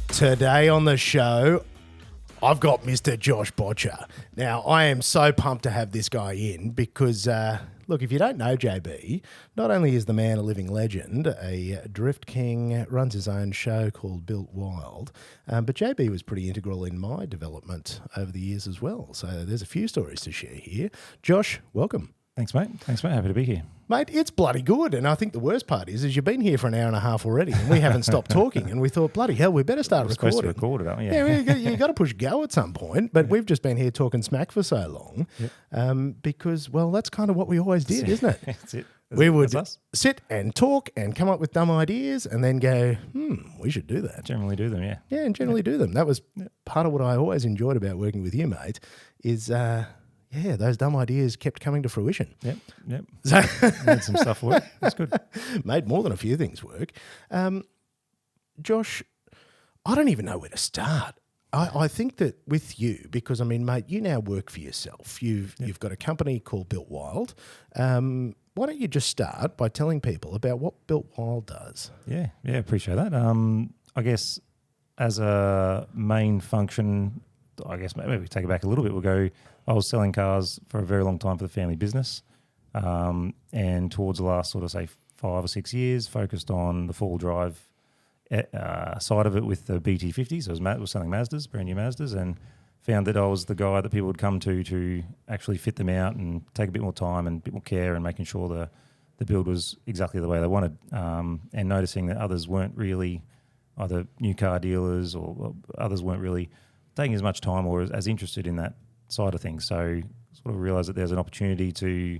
Today on the show, I've got Mr. Josh Boettcher. Now, I am so pumped to have this guy in because, look, if you don't know JB, not only is the man a living legend, a drift king, runs his own show called Built Wyld, but JB was pretty integral in my development over the years as well. So there's a few stories to share here. Josh, welcome. Thanks, mate. Happy to be here. Mate, it's bloody good. And I think the worst part is you've been here for an hour and a half already and we haven't stopped talking. And we thought, bloody hell, we better start recording. Supposed to record it, aren't we? Yeah, you got to push go at some point. But we've just been here talking smack for so long because, well, that's kind of what we always did, isn't it? That's it. We would sit and talk and come up with dumb ideas and then go, we should do that. Generally do them, yeah. Yeah, and generally do them. That was part of what I always enjoyed about working with you, mate, is... those dumb ideas kept coming to fruition. Yep. So Made some stuff work. That's good. Made more than a few things work. Josh, I don't even know where to start. I think that with you, because, I mean, mate, you now work for yourself. You've got a company called Built Wyld. Why don't you just start by telling people about what Built Wyld does? Yeah, appreciate that. I guess as a main function, I guess maybe we take it back a little bit. We'll go, I was selling cars for a very long time for the family business. And towards the last sort of, say, 5 or 6 years, focused on the four-wheel drive side of it with the BT50s. So I was selling Mazdas, brand new Mazdas, and found that I was the guy that people would come to actually fit them out and take a bit more time and a bit more care and making sure the build was exactly the way they wanted. And noticing that others weren't really, either new car dealers or others weren't really taking as much time or as interested in that side of things. So sort of realised that there's an opportunity to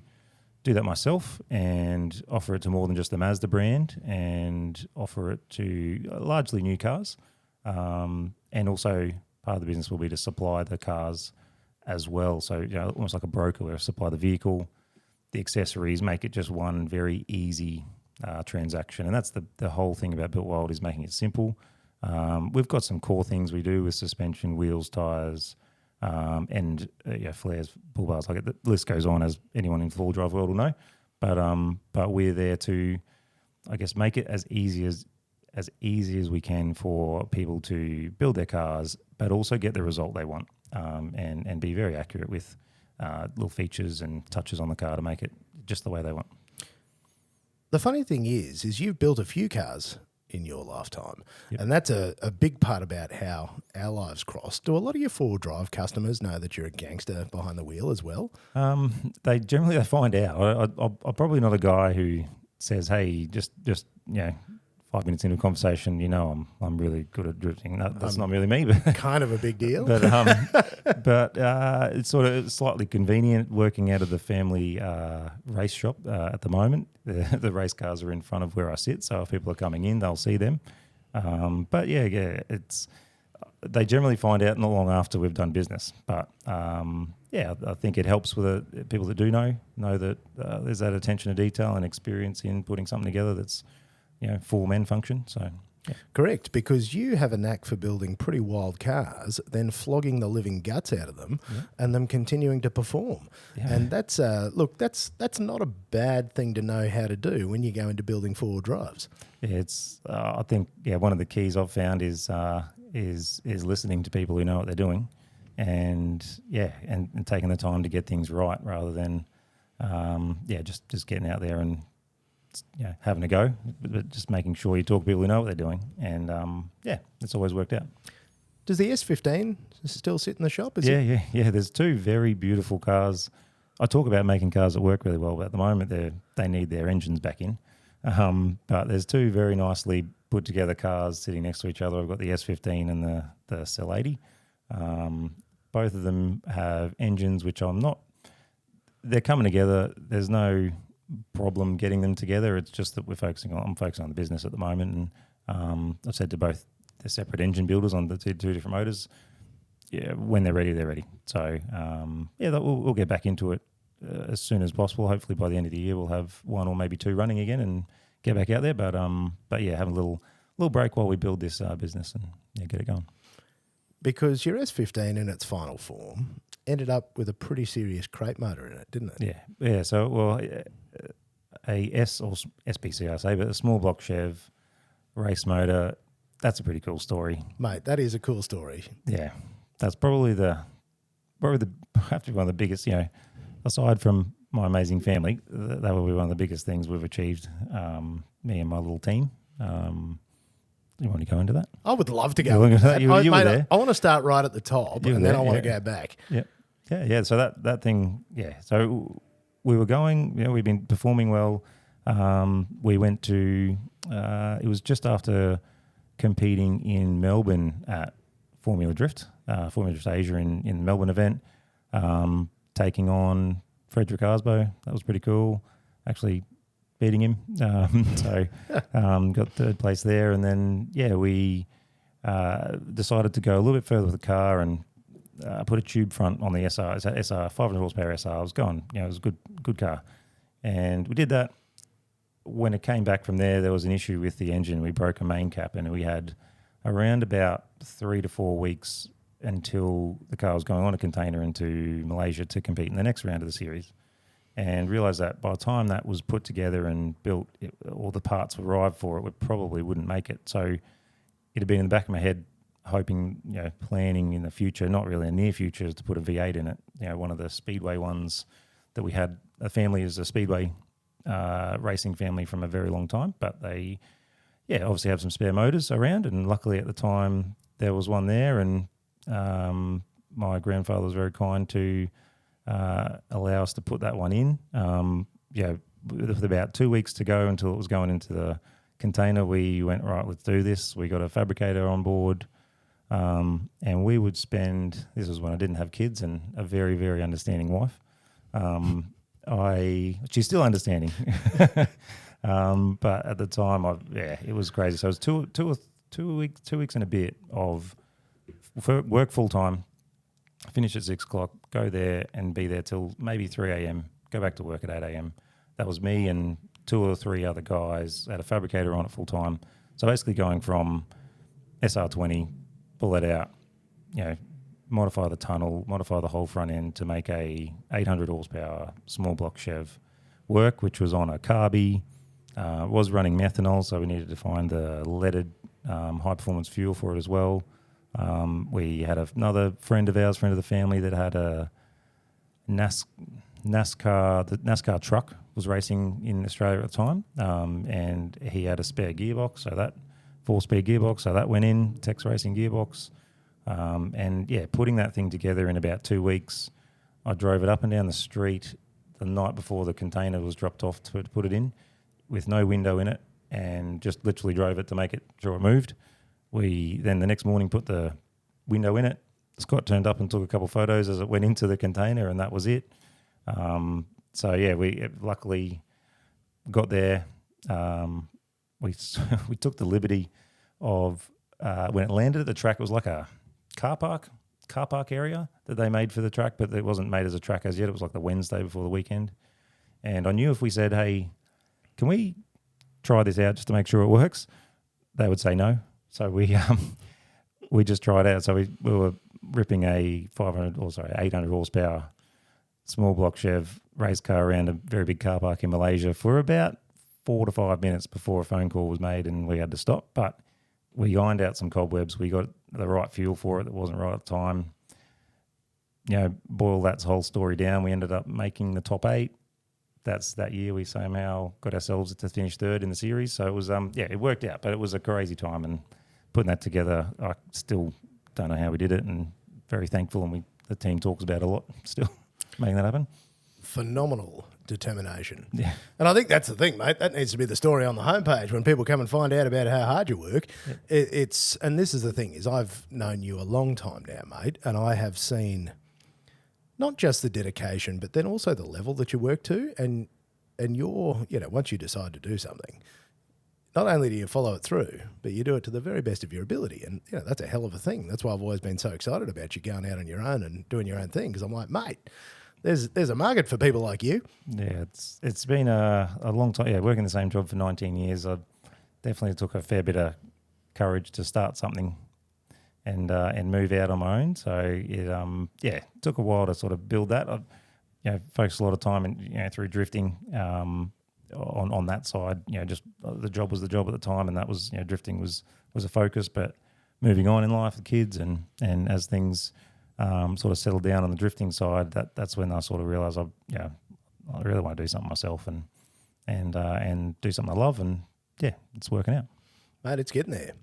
do that myself and offer it to more than just the Mazda brand and offer it to largely new cars. And also part of the business will be to supply the cars as well. So, almost like a broker where I supply the vehicle, the accessories, make it just one very easy transaction. And that's the whole thing about Built Wyld, is making it simple. We've got some core things we do with suspension, wheels, tyres, and flares, bull bars. Like the list goes on, as anyone in the full drive world will know. But we're there to, I guess, make it as easy as we can for people to build their cars, but also get the result they want, and be very accurate with little features and touches on the car to make it just the way they want. The funny thing is you've built a few cars in your lifetime. Yep. And that's a big part about how our lives cross. Do a lot of your four-wheel drive customers know that you're a gangster behind the wheel as well? They generally find out. I'm probably not a guy who says, hey, just 5 minutes into a conversation, I'm really good at drifting. That's not really me, but kind of a big deal. But it's sort of slightly convenient working out of the family race shop at the moment. The race cars are in front of where I sit, so if people are coming in, they'll see them. But it's they generally find out not long after we've done business. But I think it helps with people that do know that there's that attention to detail and experience in putting something together that's full men function. So correct, because you have a knack for building pretty wild cars, then flogging the living guts out of them, and them continuing to perform. And that's that's not a bad thing to know how to do when you go into building four-wheel drives. It's I think one of the keys I've found is listening to people who know what they're doing, and taking the time to get things right rather than just getting out there and having a go, but just making sure you talk to people who know what they're doing. And it's always worked out. Does the S15 still sit in the shop? Yeah. There's two very beautiful cars. I talk about making cars that work really well, but at the moment they need their engines back in. But there's two very nicely put together cars sitting next to each other. I've got the S15 and the Cell 80. Both of them have engines which they're coming together. There's no problem getting them together. It's just that I'm focusing on the business at the moment, and I've said to both the separate engine builders on the two different motors, when they're ready, they're ready. So we'll get back into it as soon as possible. Hopefully by the end of the year we'll have one or maybe two running again and get back out there. But have a little break while we build this business and get it going. Because your S15 in its final form ended up with a pretty serious crate motor in it, didn't it? Yeah. So a S or SPC, I say, but a small block Chev race motor. That's a pretty cool story, Mate, that is a cool story. Yeah, that's probably have to be one of the biggest. Aside from my amazing family, that will be one of the biggest things we've achieved. Me and my little team. You want to go into that? I would love to You go want into to- that. you were there. I want to start right at the top, You were and then there, I want to yeah. go back. Yeah. So that thing, yeah. So we were going. We've been performing well. We went to. It was just after competing in Melbourne at Formula Drift Asia in the Melbourne event, taking on Frederick Arsbo. That was pretty cool. Actually beating him. Got third place there. And then, we decided to go a little bit further with the car and put a tube front on the SR. It's a SR, 500 horsepower SR. It was going, it was a good car. And we did that. When it came back from there was an issue with the engine. We broke a main cap, and we had around about 3 to 4 weeks until the car was going on a container into Malaysia to compete in the next round of the series. And realised that by the time that was put together and built, all the parts arrived for it, we probably wouldn't make it. So it had been in the back of my head, hoping, planning in the future, not really in the near future, to put a V8 in it. One of the Speedway ones that we had. A family is a Speedway racing family from a very long time, but they, obviously have some spare motors around, and luckily at the time there was one there, and my grandfather was very kind to allow us to put that one in. With about 2 weeks to go until it was going into the container, we went, right, let's do this. We got a fabricator on board, and we would spend, this was when I didn't have kids and a very, very understanding wife. She's still understanding, but at the time, it was crazy. So it was 2 weeks and a bit of work full time, finish at 6 o'clock, go there and be there till maybe 3 a.m. Go back to work at 8 a.m. That was me and 2 or 3 other guys, had a fabricator on it full time. So basically going from SR20, pull that out, modify the tunnel, modify the whole front end to make a 800 horsepower small block Chev work, which was on a carby, was running methanol, so we needed to find the leaded high performance fuel for it as well. We had another friend of the family that had a NASCAR. The NASCAR truck was racing in Australia at the time, and he had a spare gearbox, so that 4-speed gearbox, so that went in, Tex Racing gearbox. Putting that thing together in about 2 weeks, I drove it up and down the street the night before the container was dropped off to put it in, with no window in it, and just literally drove it to make sure it moved. We then the next morning put the window in it. Scott turned up and took a couple of photos as it went into the container, and that was it. We luckily got there. We took the liberty of when it landed at the track, it was like a car park area that they made for the track, but it wasn't made as a track as yet. It was like the Wednesday before the weekend. And I knew if we said, hey, can we try this out just to make sure it works, they would say no. So we just tried out. So we were ripping a 800 horsepower small block Chev race car around a very big car park in Malaysia for about 4 to 5 minutes before a phone call was made and we had to stop. But we ironed out some cobwebs. We got the right fuel for it that wasn't right at the time. Boil that whole story down. We ended up making the top 8. That year we somehow got ourselves to finish third in the series. So it was, it worked out, but it was a crazy time. And putting that together, I still don't know how we did it, and very thankful. And the team talks about it a lot still, making that happen. Phenomenal determination. Yeah. And I think that's the thing, mate. That needs to be the story on the homepage when people come and find out about how hard you work. Yeah. And this is the thing, is I've known you a long time now, mate, and I have seen not just the dedication, but then also the level that you work to, and you're, once you decide to do something, not only do you follow it through, but you do it to the very best of your ability. And, that's a hell of a thing. That's why I've always been so excited about you going out on your own and doing your own thing, because I'm like, mate, there's a market for people like you. Yeah, it's been a long time. Yeah, working the same job for 19 years, I definitely took a fair bit of courage to start something and move out on my own. So it took a while to sort of build that. I focused a lot of time through drifting, on that side, just the job was the job at the time, and that was drifting was a focus. But moving on in life with kids and as things sort of settled down on the drifting side, that's when I sort of realised I really want to do something myself and do something I love, and it's working out. Mate, it's getting there.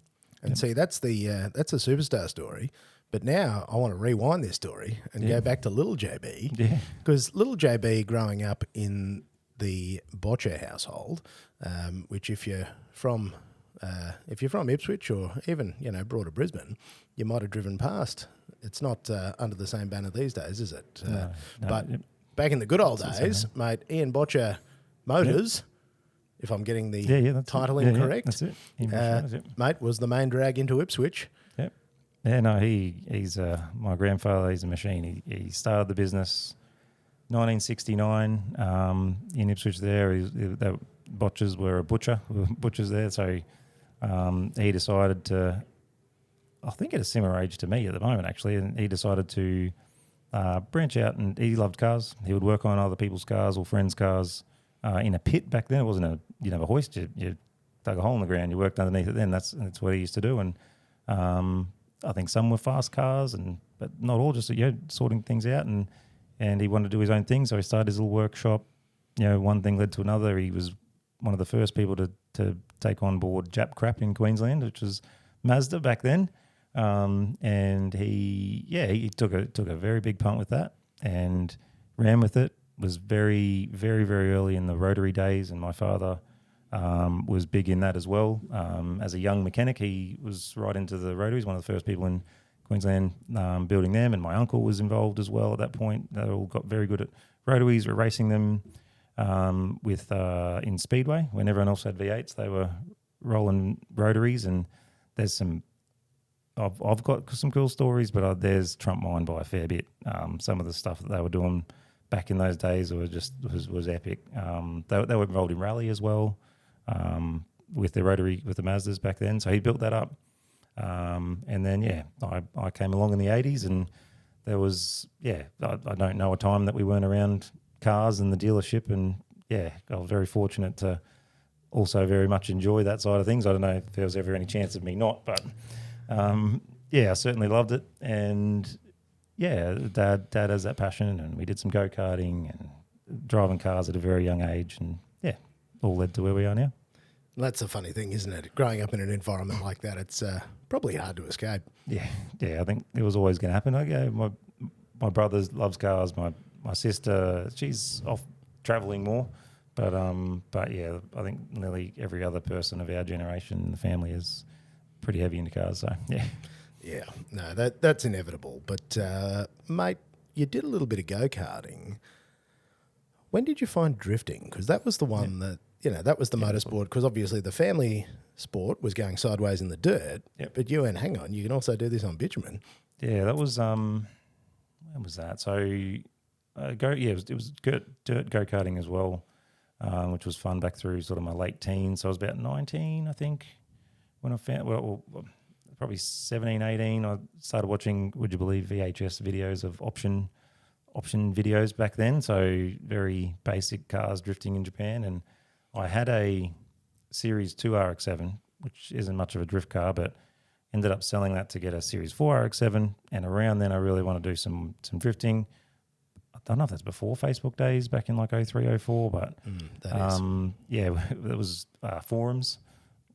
And see, that's a superstar story. But now I want to rewind this story and go back to little JB. Yeah. Because little JB growing up in the Boettcher household, which if you're from Ipswich or even, broader Brisbane, you might have driven past. It's not under the same banner these days, is it? No, but back in the good old days, mate, Ian Boettcher Motors, if I'm getting the titling correct. That's it. Mate, was the main drag into Ipswich. Yep. Yeah, no, he's my grandfather. He's a machine. He started the business 1969 in Ipswich. The Boettchers were a butchers there. So he decided to, I think at a similar age to me at the moment actually, and he decided to branch out, and he loved cars. He would work on other people's cars or friends' cars. In a pit back then. It wasn't a hoist. You dug a hole in the ground. You worked underneath it then. That's what he used to do. And I think some were fast cars, but not all. Just sorting things out. And he wanted to do his own thing, so he started his little workshop. One thing led to another. He was one of the first people to take on board Jap crap in Queensland, which was Mazda back then. And he took a very big punt with that and ran with it. Was very, very, very early in the rotary days, and my father was big in that as well. As a young mechanic, he was right into the rotaries, one of the first people in Queensland building them, and my uncle was involved as well at that point. They all got very good at rotaries. We're racing them in Speedway. When everyone else had V8s, they were rolling rotaries, and there's some... I've got some cool stories, but there's trumped mine by a fair bit. Some of the stuff that they were doing back in those days was epic. They were involved in rally as well with the rotary, with the Mazdas back then. So he built that up. And then, I came along in the 80s, and there was, I don't know a time that we weren't around cars and the dealership. And, I was very fortunate to also very much enjoy that side of things. I don't know if there was ever any chance of me not, but, I certainly loved it. And... Dad has that passion, and we did some go-karting and driving cars at a very young age, and all led to where we are now. That's a funny thing, isn't it? Growing up in an environment like that, it's probably hard to escape. Yeah, I think it was always going to happen. My brother loves cars. My sister, she's off travelling more, but I think nearly every other person of our generation in the family is pretty heavy into cars. So Yeah, no, that's inevitable. But, mate, you did a little bit of go-karting. When did you find drifting? Because that was the one that, that was the motorsport, because obviously the family sport was going sideways in the dirt. Yep. But you went, hang on, you can also do this on bitumen. Yeah, that was, when was that? So, it was dirt go-karting as well, which was fun back through sort of my late teens. So I was about 19, I think, when I found, probably 17, 18, I started watching, would you believe, VHS videos of option videos back then. So very basic cars drifting in Japan. And I had a Series 2 RX-7, which isn't much of a drift car, but ended up selling that to get a Series 4 RX-7. And around then I really want to do some drifting. I don't know if that's before Facebook days, back in like 03, 04, but it was forums.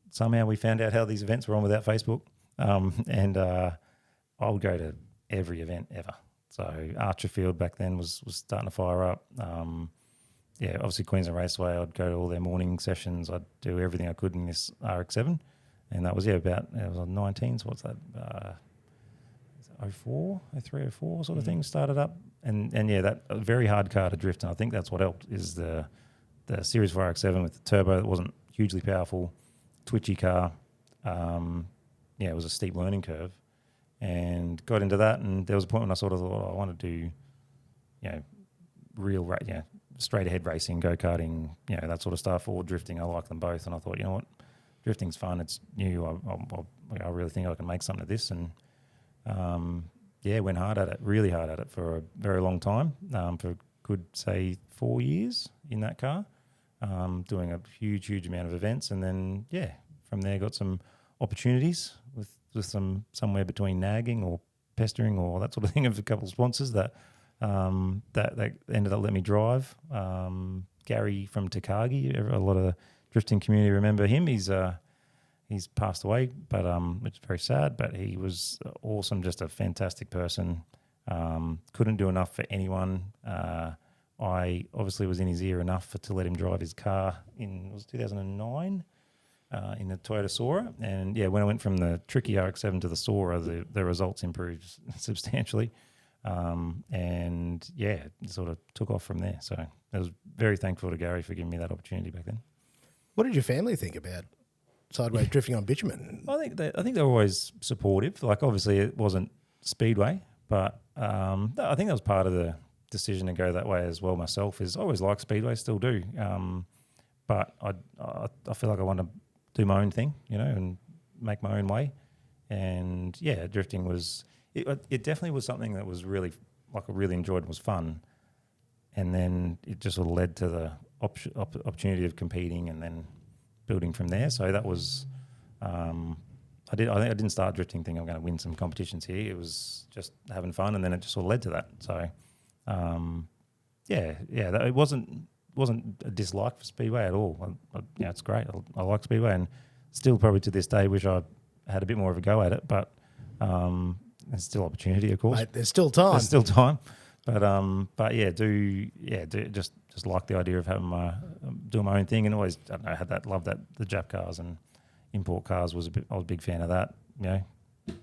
Somehow we found out how these events were on without Facebook. And I would go to every event ever. So Archerfield back then was starting to fire up. Obviously Queensland Raceway, I'd go to all their morning sessions. I'd do everything I could in this RX-7. And that was, it was 19, so what's that, 04, 03, 04 sort of thing started up. And that a very hard car to drift. And I think that's what helped is the Series 4 RX-7 with the turbo that wasn't hugely powerful, twitchy car. It was a steep learning curve, and got into that. And there was a point when I sort of thought, I want to do, real, straight ahead racing, go-karting, that sort of stuff, or drifting. I like them both. And I thought, you know what, drifting's fun. It's new. I really think I can make something of this. And went hard at it, really hard at it for a very long time, for a good, say, 4 years in that car. doing a huge amount of events. And then, from there got some opportunities with somewhere between nagging or pestering or that sort of thing of a couple of sponsors that ended up letting me drive. Gary from Takagi, a lot of the drifting community remember him. He's passed away, but it's very sad. But he was awesome, just a fantastic person. Couldn't do enough for anyone. I obviously was in his ear enough to let him drive his car in 2009 in the Toyota Sora. And when I went from the tricky RX-7 to the Sora, the results improved substantially. It sort of took off from there. So I was very thankful to Gary for giving me that opportunity back then. What did your family think about sideways drifting on bitumen? I think they were always supportive. Like, obviously it wasn't Speedway, but I think that was part of the decision to go that way as well myself. Is I always liked Speedway, still do. But I feel like I want to do my own thing, and make my own way. And drifting was it definitely was something that was really, like, I really enjoyed and was fun. And then it just sort of led to the opportunity of competing and then building from there. So that was, I think I didn't start drifting thinking I'm going to win some competitions here. It was just having fun, and then it just sort of led to that. So, it wasn't a dislike for Speedway at all. It's great. I like Speedway, and still probably to this day wish I had a bit more of a go at it. But there's still opportunity, of course. Mate, there's still time. There's still time. But just like the idea of having doing my own thing, and always, I don't know, loved that the Jap cars and import cars I was a big fan of that.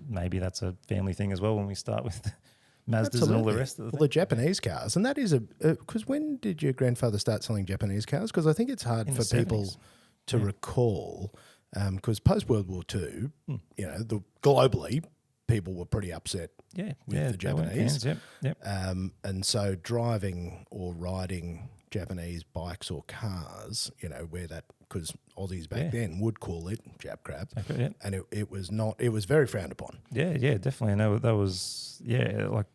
Maybe that's a family thing as well when we start with Mazdas. Absolutely. And all the rest of the Japanese cars. And that is because when did your grandfather start selling Japanese cars? Because I think it's hard for people to recall, because post World War II, globally, people were pretty upset with the Japanese. Yep. And so driving or riding Japanese bikes or cars, where that, because Aussies back then would call it Jap crap, and it was not, it was very frowned upon. Yeah, definitely. And that was, like,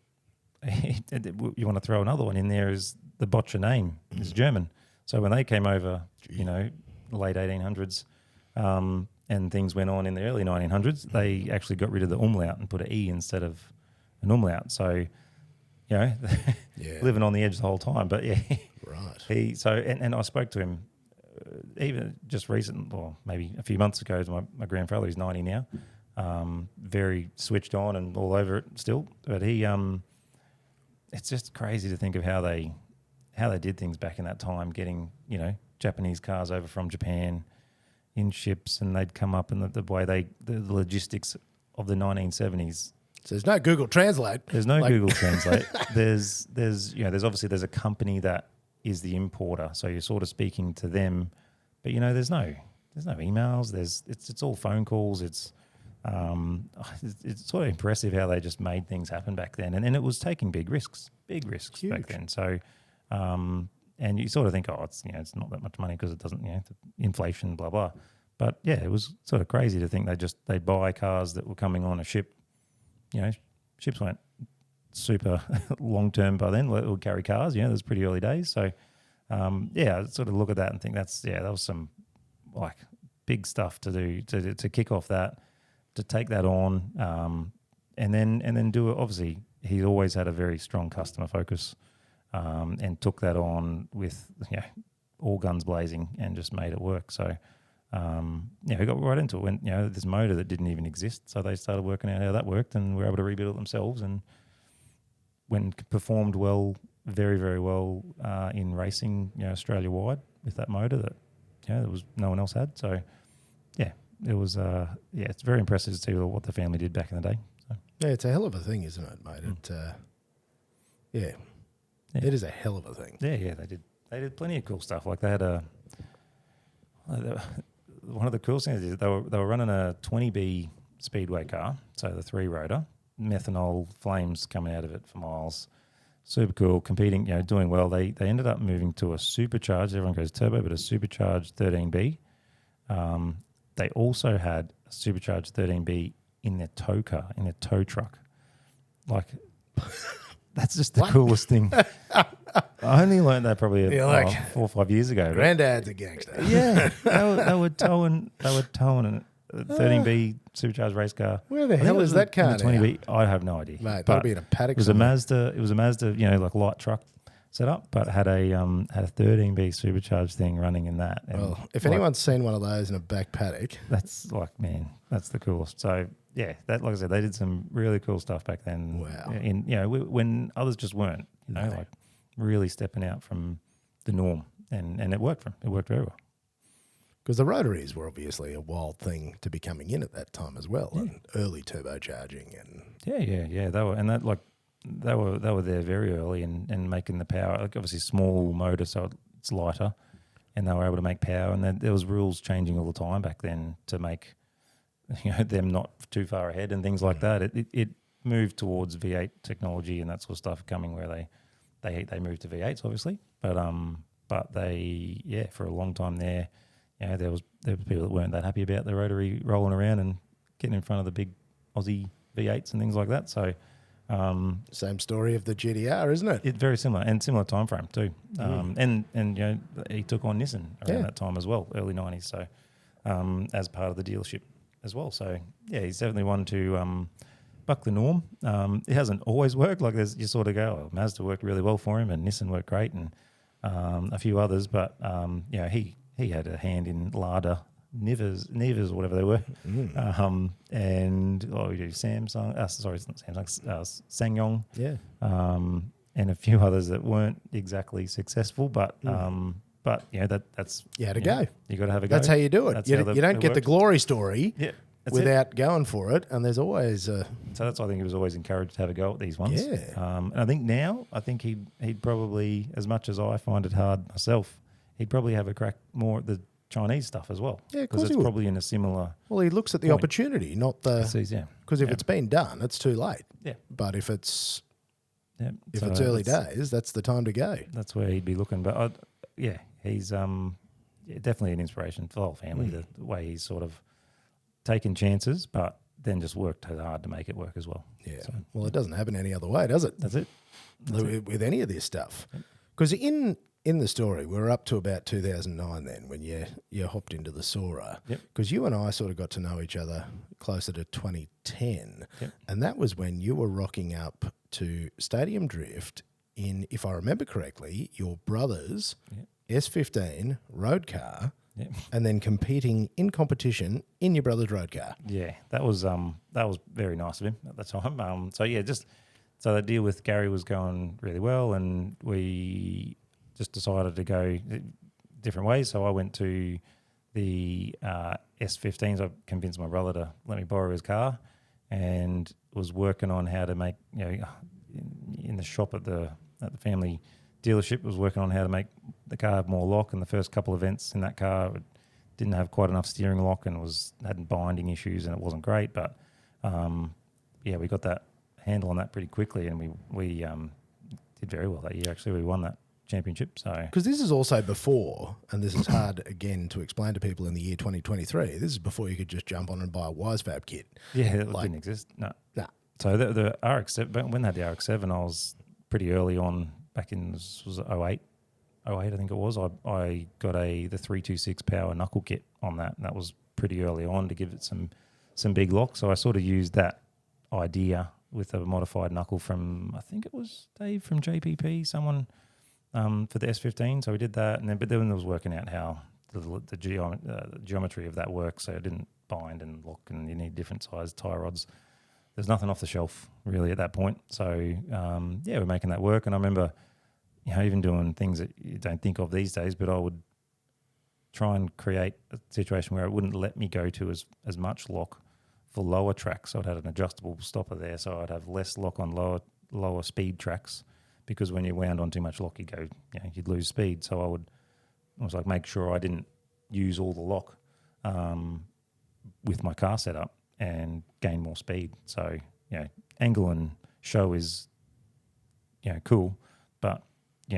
you want to throw another one in there is the Boettcher name is German. So when they came over, late 1800s, and things went on in the early 1900s, they actually got rid of the umlaut and put an E instead of an umlaut. So, living on the edge the whole time. But right. And I spoke to him even just recent, or maybe a few months ago. My grandfather, he's 90 now, very switched on and all over it still. But he, it's just crazy to think of how they did things back in that time, getting Japanese cars over from Japan in ships, and they'd come up, and the way the logistics of the 1970s. So there's no Google Translate. There's no Google Translate. There's obviously a company that is the importer, so you're sort of speaking to them, but there's no emails. It's all phone calls. It's sort of impressive how they just made things happen back then, and it was taking big risks Huge. Back then. So. And you sort of think, it's not that much money because it doesn't, inflation, blah, blah. But it was sort of crazy to think they'd buy cars that were coming on a ship. Ships weren't super long term by then. It would carry cars, it was pretty early days. So, I sort of look at that and think that was some like big stuff to do to kick off that, to take that on, and then do it. Obviously, he always had a very strong customer focus. And took that on with all guns blazing and just made it work. So we got right into it when this motor that didn't even exist. So they started working out how that worked, and were able to rebuild it themselves. And when performed well, very very well in racing, Australia wide with that motor that there was no one else had. So it was it's very impressive to see what the family did back in the day. So. Yeah, it's a hell of a thing, isn't it, mate? Yeah. It is a hell of a thing. Yeah, they did. They did plenty of cool stuff. Like they had one of the coolest things is they were running a 20B Speedway car, so the 3-rotor, methanol flames coming out of it for miles. Super cool, competing, doing well. They ended up moving to a supercharged. Everyone goes turbo, but a supercharged 13B. They also had a supercharged 13B in their tow car, in their tow truck, like. That's just the coolest thing. I only learned that probably You're like, 4 or 5 years ago. Granddad's a gangster. Yeah, they were towing a 13B supercharged race car. Where the I think hell it is was that car the 20B. I have no idea, Mate, But that'll be in a paddock It was somewhere. a Mazda, like light truck setup, but had a 13B supercharged thing running in that. And Well, if anyone's seen one of those in a back paddock, that's like, man, that's the coolest. So yeah, that, like I said, they did some really cool stuff back then. Wow. When others just weren't, like really stepping out from the norm, and it worked very well. because the rotaries were obviously a wild thing to be coming in at that time as well, Yeah. and early turbocharging and Yeah. They were there very early and making the power. Like obviously small motor, so it's lighter, and they were able to make power. And there was rules changing all the time back then to make them not too far ahead and things like that. It moved towards V8 technology and that sort of stuff coming where they moved to V8s obviously, but they for a long time there. There was people that weren't that happy about the rotary rolling around and getting in front of the big Aussie V8s and things like that. So same story of the GTR, isn't it? it's very similar and similar time frame too. And he took on Nissan around that time as well, early 90s. So as part of the dealership as well. So yeah, he's definitely one to buck the norm. It hasn't always worked. Like you sort of go, Mazda worked really well for him and Nissan worked great and a few others, but he had a hand in Lada, Nevers or whatever they were. And we do Samsung, sorry, it's not Samsung, SsangYong. Yeah. And a few others that weren't exactly successful, but that's You had a go. You got to have a go. That's how you do it. That's You how don't get the works. glory story That's without going for it, and there's always So that's why I think he was always encouraged to have a go at these ones. Yeah. And I think now, he'd probably, as much as I find it hard myself, he'd probably have a crack more at the Chinese stuff as well. Yeah, of course because he it's would. probably in a similar. well, he looks at the point. opportunity, not the Yeah. because if it's been done, it's too late. Yeah. But if it's Yeah. if So it's early days, that's the time to go. That's where he'd be looking. But he's definitely an inspiration for the whole family. The way he's sort of taken chances, but then just worked hard to make it work as well. Yeah. So, Well, it doesn't happen any other way, does it? that's it. With any of this stuff. Because in the story, we're up to about 2009 then when you hopped into the Sora. Yep. Because you and I sort of got to know each other closer to 2010. Yep. And that was when you were rocking up to Stadium Drift in, if I remember correctly, your brother's S15 road car. Yep. And then competing in competition in your brother's road car. Yeah, that was very nice of him at the time. So the deal with Gary was going really well, and we just decided to go different ways. So I went to the S15s. I convinced my brother to let me borrow his car, and was working on how to make in the shop at the family dealership, was working on how to make the car have more lock. And the first couple of events in that car, it didn't have quite enough steering lock and had binding issues, and it wasn't great. But we got that handle on that pretty quickly, and we did very well that year. Actually, we won that championship. So Because this is also before, and this is hard again to explain to people in the year 2023, this is before you could just jump on and buy a Wisefab kit. yeah, it didn't exist. No. Nah. So the RX-7, when I had the RX-7, I was pretty early on. Back in, this was 08 I think it was. I got the 326 power knuckle kit on that, and that was pretty early on to give it some big lock. So I sort of used that idea with a modified knuckle from, I think it was Dave from JPP, someone for the S15. So we did that, but then I was working out how the geometry of that works, so it didn't bind and lock, and you need different size tie rods. There's nothing off the shelf really at that point. So we're making that work. And I remember, even doing things that you don't think of these days, but I would try and create a situation where it wouldn't let me go to as much lock for lower tracks. So I'd have an adjustable stopper there, so I'd have less lock on lower speed tracks, because when you wound on too much lock, you'd lose speed. So I was like, make sure I didn't use all the lock with my car setup and gain more speed. So, angle and show is, cool, but,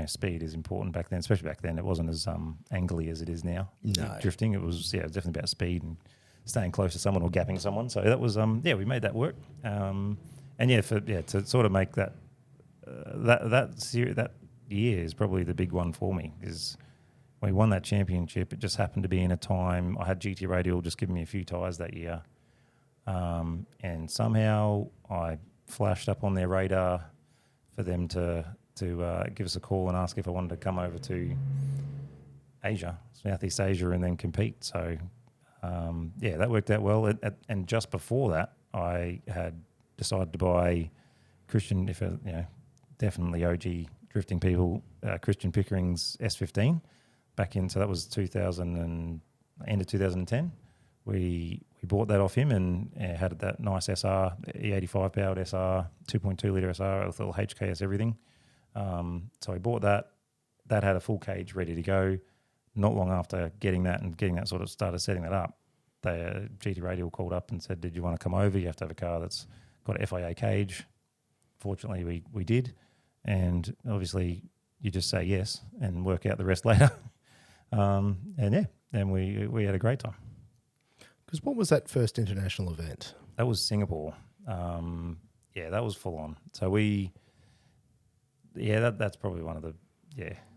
speed is important back then, especially back then. It wasn't as angly as it is now. No. Drifting, it was, definitely about speed and staying close to someone or gapping someone. So that was, we made that work. To sort of make that year is probably the big one for me. Is we won that championship. It just happened to be in a time I had GT Radial just giving me a few tyres that year, and somehow I flashed up on their radar for them to give us a call and ask if I wanted to come over to Asia, Southeast Asia, and then compete. So that worked out well. And just before that, I had decided to buy Christian, definitely OG drifting people, Christian Pickering's S15 back in. So that was end of 2010. We bought that off him and had that nice SR, E85 powered SR, 2.2 litre SR with all HKS everything. So we bought that. That had a full cage ready to go. Not long after getting that sort of started setting that up, GT Radial called up and said, "Did you want to come over? You have to have a car that's got an FIA cage." Fortunately, we did, and obviously you just say yes and work out the rest later. And we had a great time. Because what was that first international event? That was Singapore. That was full on. So that's probably one of the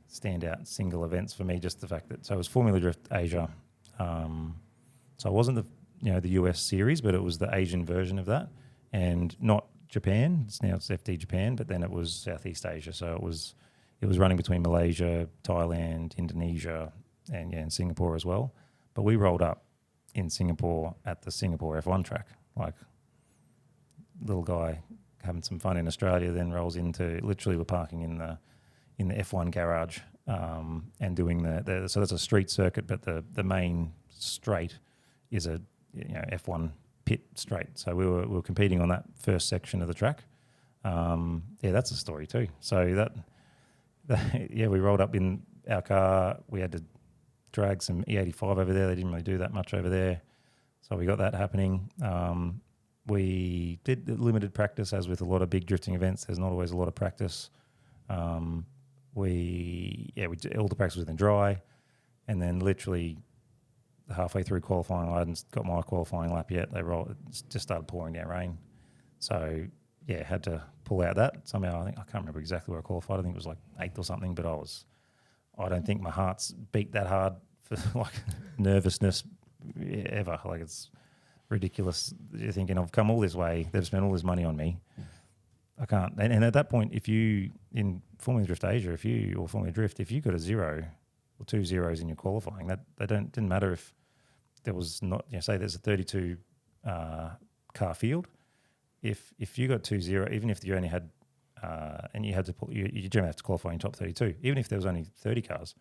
standout single events for me. Just the fact that it was Formula Drift Asia. So it wasn't the US series, but it was the Asian version of that, and not Japan. Now it's FD Japan, but then it was Southeast Asia. So it was running between Malaysia, Thailand, Indonesia, and Singapore as well. But we rolled up in Singapore at the Singapore F1 track, like little guy having some fun in Australia, then rolls into, literally we're parking in the F1 garage and doing so that's a street circuit, but the main straight is a F1 pit straight. So we were competing on that first section of the track. That's a story too. So we rolled up in our car. We had to drag some E85 over there. They didn't really do that much over there. So we got that happening. We did limited practice, as with a lot of big drifting events. There's not always a lot of practice. We did all the practice was in dry, and then literally halfway through qualifying, I hadn't got my qualifying lap yet. It just started pouring down rain. So had to pull out that somehow. I can't remember exactly where I qualified. I think it was like 8th or something, but I don't think my heart's beat that hard for like nervousness ever. Like, it's ridiculous. You're thinking, I've come all this way, they've spent all this money on me. I can't. And at that point, if you, in Formula Drift Asia, or Formula Drift, if you got a 0 or 2 zeros in your qualifying, that didn't matter if there was not, say there's a 32 car field. If you got 2-0, even if you only had, and you had to pull, you generally have to qualify in top 32, even if there was only 30 cars,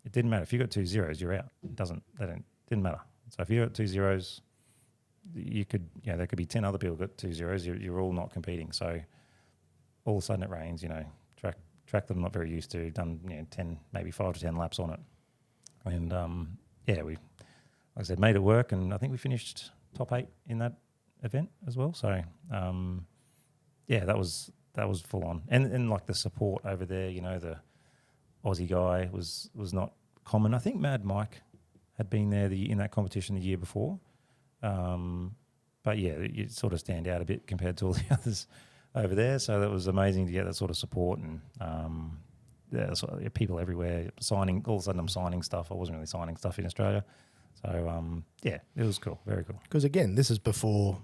it didn't matter. If you got 2 zeros, you're out. Didn't matter. So if you got 2 zeros, you could, there could be 10 other people got 2 zeros. You're all not competing. So all of a sudden it rains. Track that I'm not very used to. Done 10, maybe 5 to 10 laps on it, and we, like I said, made it work. And I think we finished top 8 in that event as well. So that was full on. And like the support over there, the Aussie guy was not common. I think Mad Mike had been there in that competition the year before. But you sort of stand out a bit compared to all the others over there. So that was amazing to get that sort of support, and people everywhere signing. All of a sudden I'm signing stuff. I wasn't really signing stuff in Australia. So it was cool, very cool. Because again, this is before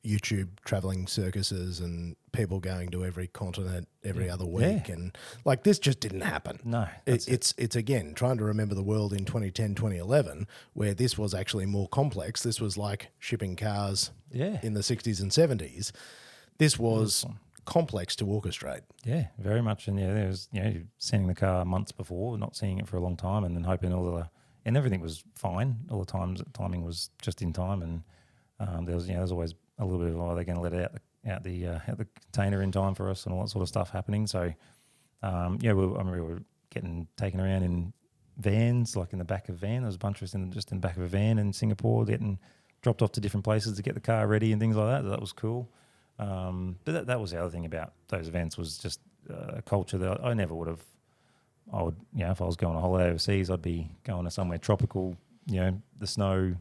YouTube traveling circuses and people going to every continent every other week, and like this just didn't happen. No, it's again trying to remember the world in 2010, 2011, where this was actually more complex. This was like shipping cars in the 60s and 70s. This was complex to orchestrate. Yeah, very much. And there was sending the car months before, not seeing it for a long time, and then hoping and everything was fine. All the times timing was just in time, and there was always a little bit of, they're going to let it out the container in time for us, and all that sort of stuff happening. So we were getting taken around in vans, like in the back of a van. There was a bunch of us just in the back of a van in Singapore, getting dropped off to different places to get the car ready and things like that. That was cool. But that was the other thing about those events, was just a culture that I never would have. I would, if I was going on a holiday overseas, I'd be going to somewhere tropical, the snow,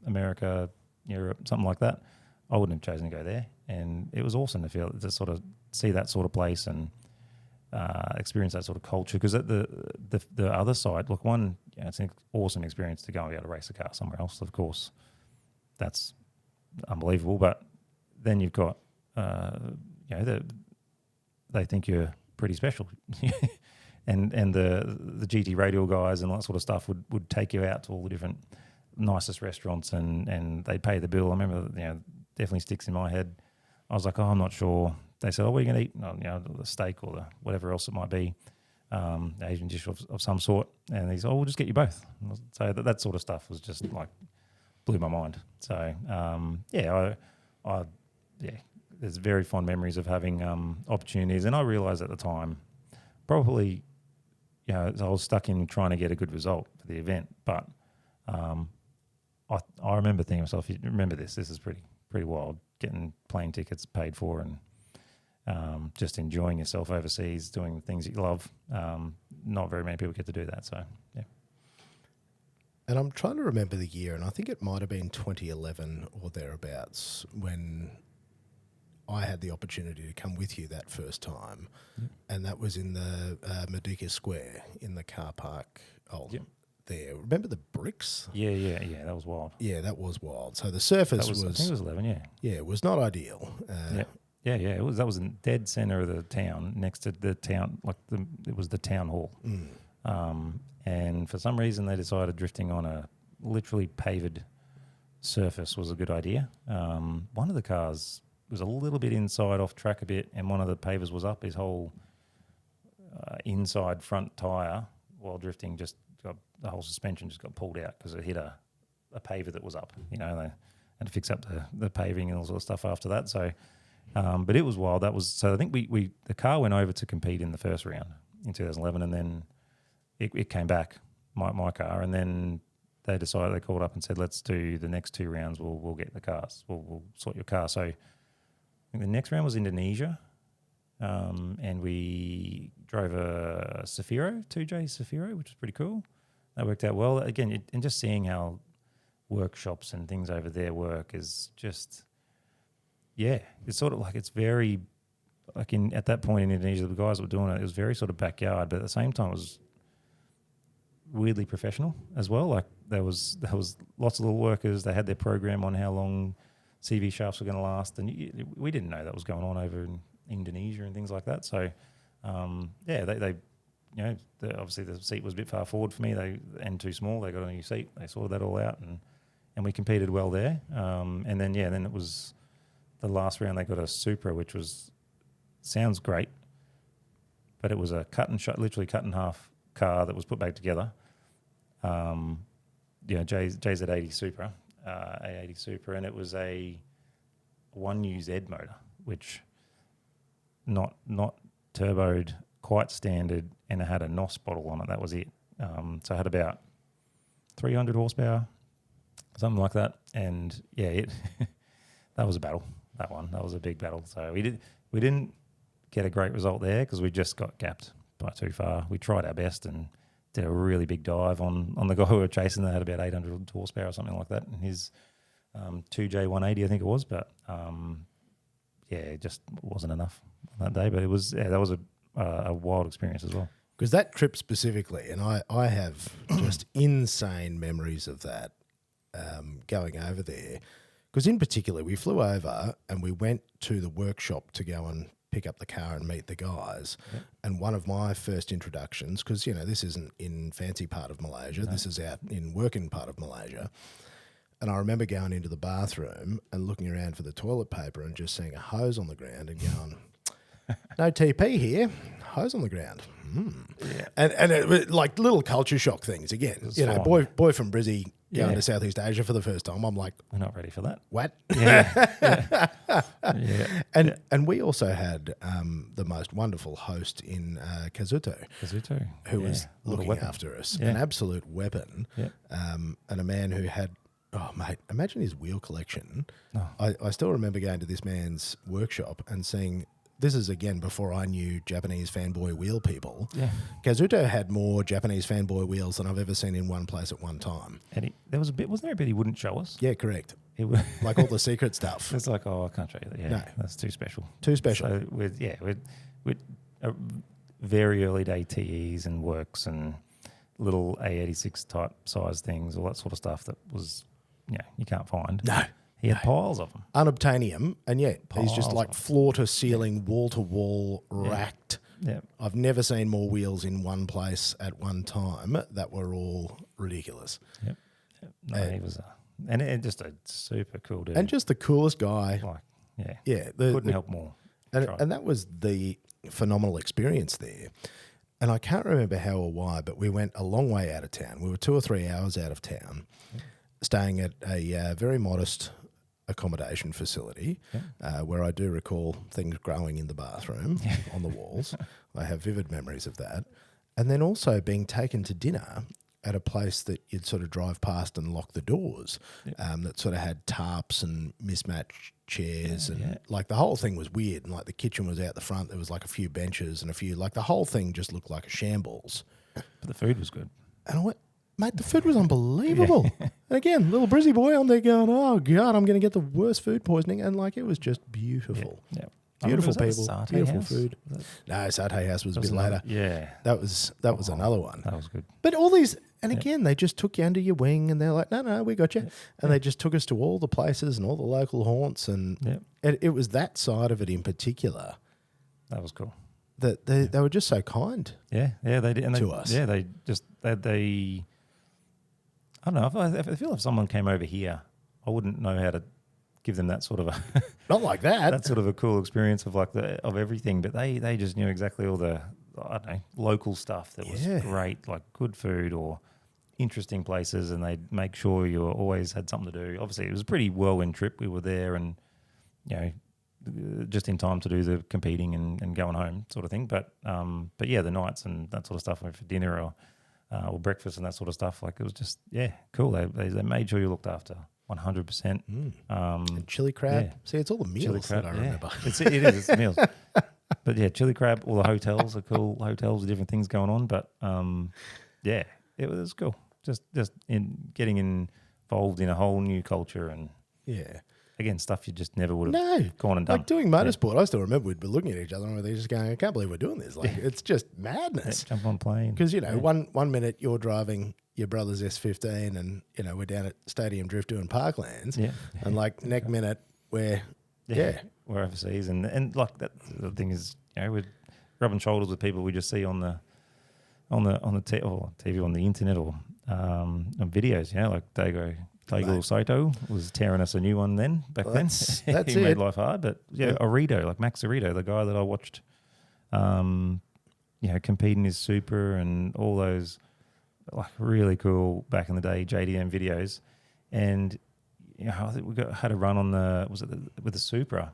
America, Europe, something like that. I wouldn't have chosen to go there, and it was awesome to sort of see that sort of place. And experience that sort of culture. Because at the other side, look, one, it's an awesome experience to go and be able to race a car somewhere else. Of course, that's unbelievable. But then you've got, they think you're pretty special. And the GT Radial guys and all that sort of stuff would take you out to all the different nicest restaurants and they'd pay the bill. I remember, definitely sticks in my head. I was like, I'm not sure. They said, what are you going to eat? No, the steak or the whatever else it might be, Asian dish of some sort. And he said, we'll just get you both. So that sort of stuff was just like blew my mind. So, I there's very fond memories of having opportunities. And I realised at the time, probably, I was stuck in trying to get a good result for the event. But I remember thinking to myself, you remember this is pretty wild, getting plane tickets paid for and just enjoying yourself overseas, doing things that you love. Not very many people get to do that. So, yeah. And I'm trying to remember the year, and I think it might have been 2011 or thereabouts when I had the opportunity to come with you that first time, and that was in the Modification Square in the car park. There. Remember the bricks? Yeah. That was wild. Yeah, that was wild. So the surface was I think it was 11. Yeah. Yeah, it was not ideal. Yeah. That was in the dead center of the town, next to the town, it was the town hall. And for some reason they decided drifting on a literally paved surface was a good idea. One of the cars was a little bit inside off track a bit, and one of the pavers was up. His whole inside front tyre while drifting the whole suspension just got pulled out because it hit a paver that was up. They had to fix up the paving and all sort of stuff after that. So, but it was wild. So I think the car went over to compete in the first round in 2011, and then it came back, my car, and then they called up and said, let's do the next 2 rounds. We'll get the cars. We'll sort your car. So I think the next round was Indonesia, and we drove a Safiro, 2J Safiro, which was pretty cool. That worked out well. Again, and just seeing how workshops and things over there work is just, it's sort of like it's very, like at that point in Indonesia, the guys that were doing it was very sort of backyard, but at the same time it was weirdly professional as well. Like there was lots of little workers. They had their program on how long CV shafts were going to last, and we didn't know that was going on over in Indonesia and things like that. So, they obviously the seat was a bit far forward for me, and too small. They got a new seat. They sorted that all out, and we competed well there. And then it was the last round. They got a Supra, which sounds great, but it was a literally cut in half car that was put back together. JZ80 Supra, A80 Supra, and it was a 1UZ motor, which not turboed, quite standard, and it had a NOS bottle on it. That was it. So it had about 300 horsepower, something like that. And that was a battle. That was a big battle. So we didn't get a great result there because we just got gapped by too far. We tried our best and did a really big dive on the guy who we were chasing that had about 800 horsepower or something like that, and his 2J 180 I think it was, but it just wasn't enough on that day. But it was that was a wild experience as well. Because that trip specifically, and I have just insane memories of that, going over there. Because in particular, we flew over and we went to the workshop to go and pick up the car and meet the guys. Yep. And one of my first introductions, because, this isn't in fancy part of Malaysia, this is out in working part of Malaysia. And I remember going into the bathroom and looking around for the toilet paper and just seeing a hose on the ground and going, no TP here, hose on the ground. Yeah. And it was like little culture shock things again. Boy from Brizzy going to Southeast Asia for the first time. I'm like, we're not ready for that. What? Yeah. And we also had the most wonderful host in Kazuto, who was looking after us, an absolute weapon, and a man who had, imagine his wheel collection. Oh. I still remember going to this man's workshop and seeing. This is, again, before I knew Japanese fanboy wheel people. Yeah. Kazuto had more Japanese fanboy wheels than I've ever seen in one place at one time. And wasn't there a bit he wouldn't show us? Yeah, correct. Like all the secret stuff. It's like, I can't show you that. Yeah, no. That's too special. Too special. So, very early day TEs and works and little A86 type size things, all that sort of stuff that was, you can't find. No. He had piles of them. Unobtainium, and yet he's just Piles like of them. floor to ceiling, wall to wall, racked. Yeah. I've never seen more wheels in one place at one time that were all ridiculous. Yep. No, he was just a super cool dude. And just the coolest guy. Couldn't help more. And that was the phenomenal experience there. And I can't remember how or why, but we went a long way out of town. We were 2 or 3 hours out of town, staying at a very modest accommodation facility where I do recall things growing in the bathroom on the walls. I have vivid memories of that. And then also being taken to dinner at a place that you'd sort of drive past and lock the doors, that sort of had tarps and mismatched chairs and like the whole thing was weird. And like the kitchen was out the front. There was like a few benches and like the whole thing just looked like a shambles. But the food was good. And I went, mate, the food was unbelievable. And again, little Brizzy boy on there going, oh God, I'm going to get the worst food poisoning. And like, it was just beautiful. Yeah. Beautiful people, Satay beautiful House? food. No, Satay House was a bit later. Yeah. That was another one. That was good. But all these, and again, they just took you under your wing and they're like, no, we got you. And they just took us to all the places and all the local haunts. And it was that side of it in particular. That was cool. That they were just so kind. Yeah, they did. And to us. Yeah, they I don't know. I feel if someone came over here, I wouldn't know how to give them that sort of a not like that. That sort of a cool experience of of everything. But they just knew exactly all the local stuff that was great, like good food or interesting places, and they'd make sure you always had something to do. Obviously, it was a pretty whirlwind trip. We were there, and just in time to do the competing and going home sort of thing. But yeah, the nights and that sort of stuff, like for dinner or breakfast and that sort of stuff, like it was just cool. They made sure you looked after 100%. And chili crab. Yeah. See, it's all the meals that I remember. It is. It's the meals. But yeah, chili crab. All the hotels are cool. Hotels with different things going on. But it was cool. Just in getting involved in a whole new culture and again, stuff you just never would have gone and done. Like doing motorsport, I still remember we'd be looking at each other and we're just going, I can't believe we're doing this. Like it's just madness. Jump on plane. Because, one minute you're driving your brother's S15 and, we're down at Stadium Drift doing Parklands. Yeah. And like next minute we're overseas. And like that, the thing is, we're rubbing shoulders with people we just see on the TV, on the internet or on videos, like Daigo Saito was tearing us a new one back then. That's he made life hard. But Arito, like Max Arito, the guy that I watched compete in his super and all those like really cool back in the day JDM videos. And I think we had a run on with the Supra,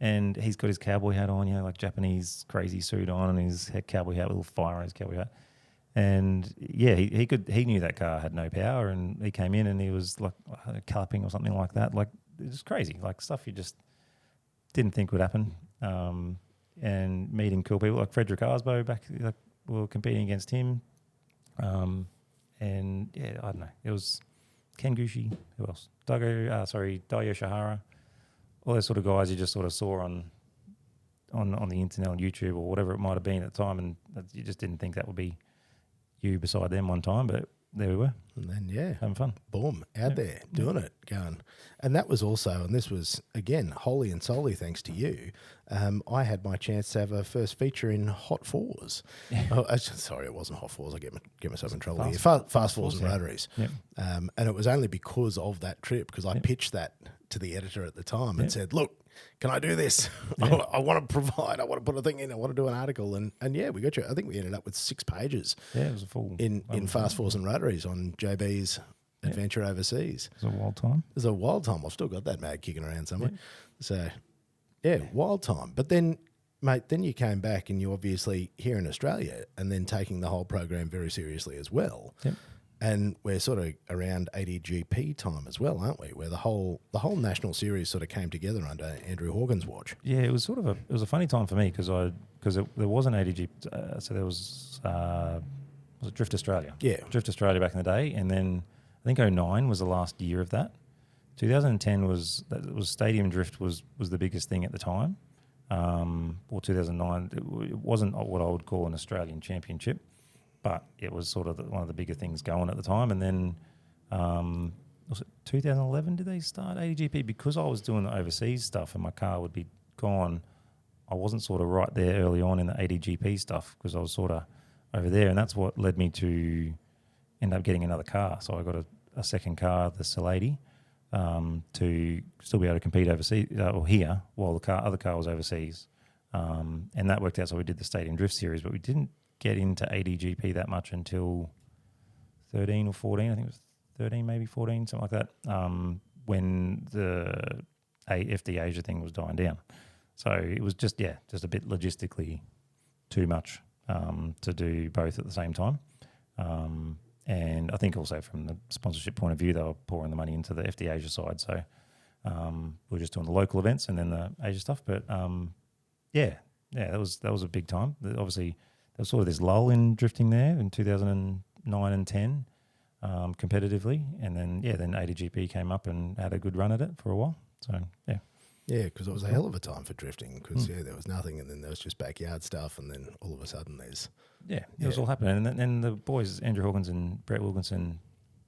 and he's got his cowboy hat on, like Japanese crazy suit on, and his cowboy hat, little fire on his cowboy hat. And he knew that car had no power, and he came in and he was like calloping or something like that. Like it was crazy, like stuff you just didn't think would happen. And meeting cool people like Frederick Arsbo back, like we were competing against him. And I don't know, it was Ken Gucci, who else? Dayo Shahara, all those sort of guys you just sort of saw on the internet, on YouTube or whatever it might have been at the time, and you just didn't think that would be you beside them one time, but there we were. And then, having fun. Boom, out there, doing it, going. And that was also, and this was, again, wholly and solely thanks to you, I had my chance to have a first feature in Hot Fours. Sorry, it wasn't Hot Fours. I get myself in trouble here. Fast Fours and Rotaries. Yep. And it was only because of that trip, because I pitched that to the editor at the time and said, look, can I do this? I want to provide. I want to put a thing in. I want to do an article. And we got you. I think we ended up with 6 pages. Yeah, it was a full... In Fast Fours and Rotaries on JB's adventure overseas. It was a wild time. It was a wild time. I've still got that mag kicking around somewhere. So, wild time. But then, mate, you came back and you obviously here in Australia and then taking the whole program very seriously as well. Yep. And we're sort of around ADGP time as well, aren't we? Where the whole national series sort of came together under Andrew Hawkins' watch. Yeah, it was a funny time for me because there was an ADG, so there was it Drift Australia? Yeah, Drift Australia back in the day, and then I think 2009 was the last year of that. 2010 was Stadium Drift was the biggest thing at the time. or 2009. It wasn't what I would call an Australian championship, but it was sort of one of the bigger things going at the time. And then was it 2011 did they start ADGP? Because I was doing the overseas stuff and my car would be gone, I wasn't sort of right there early on in the ADGP stuff because I was sort of over there, and that's what led me to end up getting another car. So I got a second car, the Salady, to still be able to compete overseas or here while the other car was overseas. And that worked out. So we did the Stadium Drift Series, but we didn't get into ADGP that much until 13 or 14. I think it was 13, maybe 14, something like that, when the FD Asia thing was dying down. So it was just a bit logistically too much to do both at the same time. And I think also from the sponsorship point of view, they were pouring the money into the FD Asia side. So we were just doing the local events and then the Asia stuff. But that was a big time. Obviously, there was sort of this lull in drifting there in 2009 and 10 competitively. And then ADGP came up and had a good run at it for a while. So, yeah. Yeah, because it was a hell of a time for drifting because, there was nothing and then there was just backyard stuff and then all of a sudden there's... It was all happening. And the boys, Andrew Hawkins and Brett Wilkinson,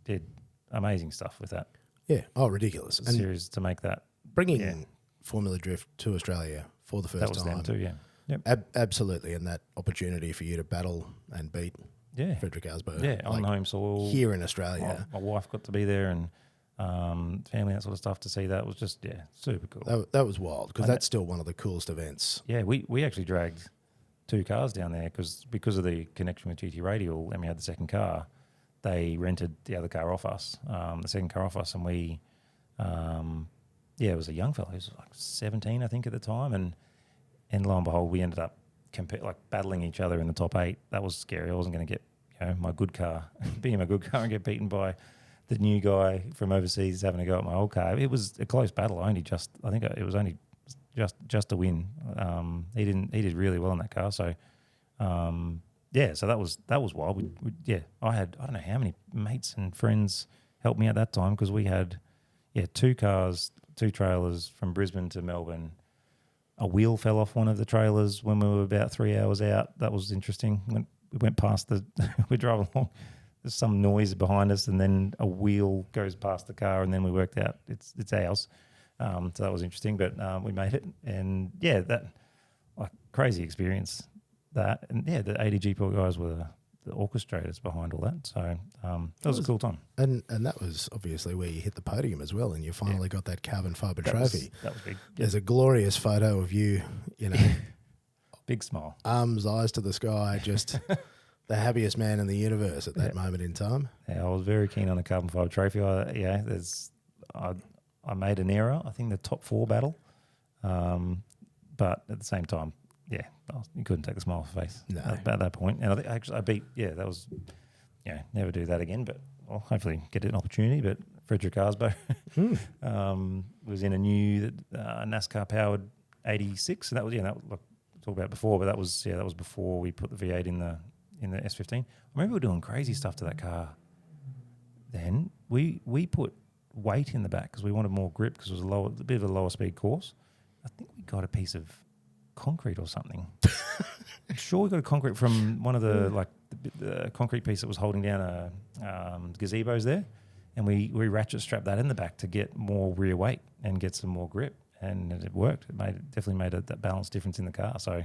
did amazing stuff with that. Yeah, ridiculous. And series to make that. Bringing Formula Drift to Australia for the first time. That was them too, yeah. Yep. Absolutely, and that opportunity for you to battle and beat Frederick Asbo. Yeah, on home soil. Here in Australia. My wife got to be there and... family, that sort of stuff, to see that was just super cool. That was wild because that's still one of the coolest events. Yeah, we actually dragged 2 cars down there because of the connection with GT Radial, and we had the second car. They rented the other car off us, the second car off us, and we, it was a young fella. He was like 17, I think, at the time, and lo and behold, we ended up battling each other in the top 8. That was scary. I wasn't going to get my good car, be in my good car, and get beaten by the new guy from overseas having a go at my old car. It was a close battle. I think it was only just a win. He did really well in that car. So, so that was wild. I had, I don't know how many mates and friends helped me at that time because we had, 2 cars, 2 trailers from Brisbane to Melbourne. A wheel fell off one of the trailers when we were about 3 hours out. That was interesting. We went past we drove along. There's some noise behind us, and then a wheel goes past the car, and then we worked out it's ours. So that was interesting, but we made it, and that crazy experience. That and the ADGP guys were the orchestrators behind all that. So that was a cool time. And that was obviously where you hit the podium as well, and you finally got that carbon fibre trophy. That was big. There's a glorious photo of you, big smile, arms, eyes to the sky, just. The happiest man in the universe at that moment in time. Yeah, I was very keen on the carbon fibre trophy. I made an error, I think the top 4 battle, but at the same time, you couldn't take a smile off the face at that point. And I think actually I beat. That was never do that again. But I'll hopefully get an opportunity. But Frederick Asbo was in a new NASCAR powered 86, and that was that was, talked about before, but that was before we put the V8 in the S15. I remember we were doing crazy stuff to that car. Then we put weight in the back because we wanted more grip because it was a bit of a lower speed course. I think we got a piece of concrete or something. I'm sure we got a concrete from one of the the concrete piece that was holding down gazebos there, and we ratchet strapped that in the back to get more rear weight and get some more grip, and it worked. It definitely made that balance difference in the car. So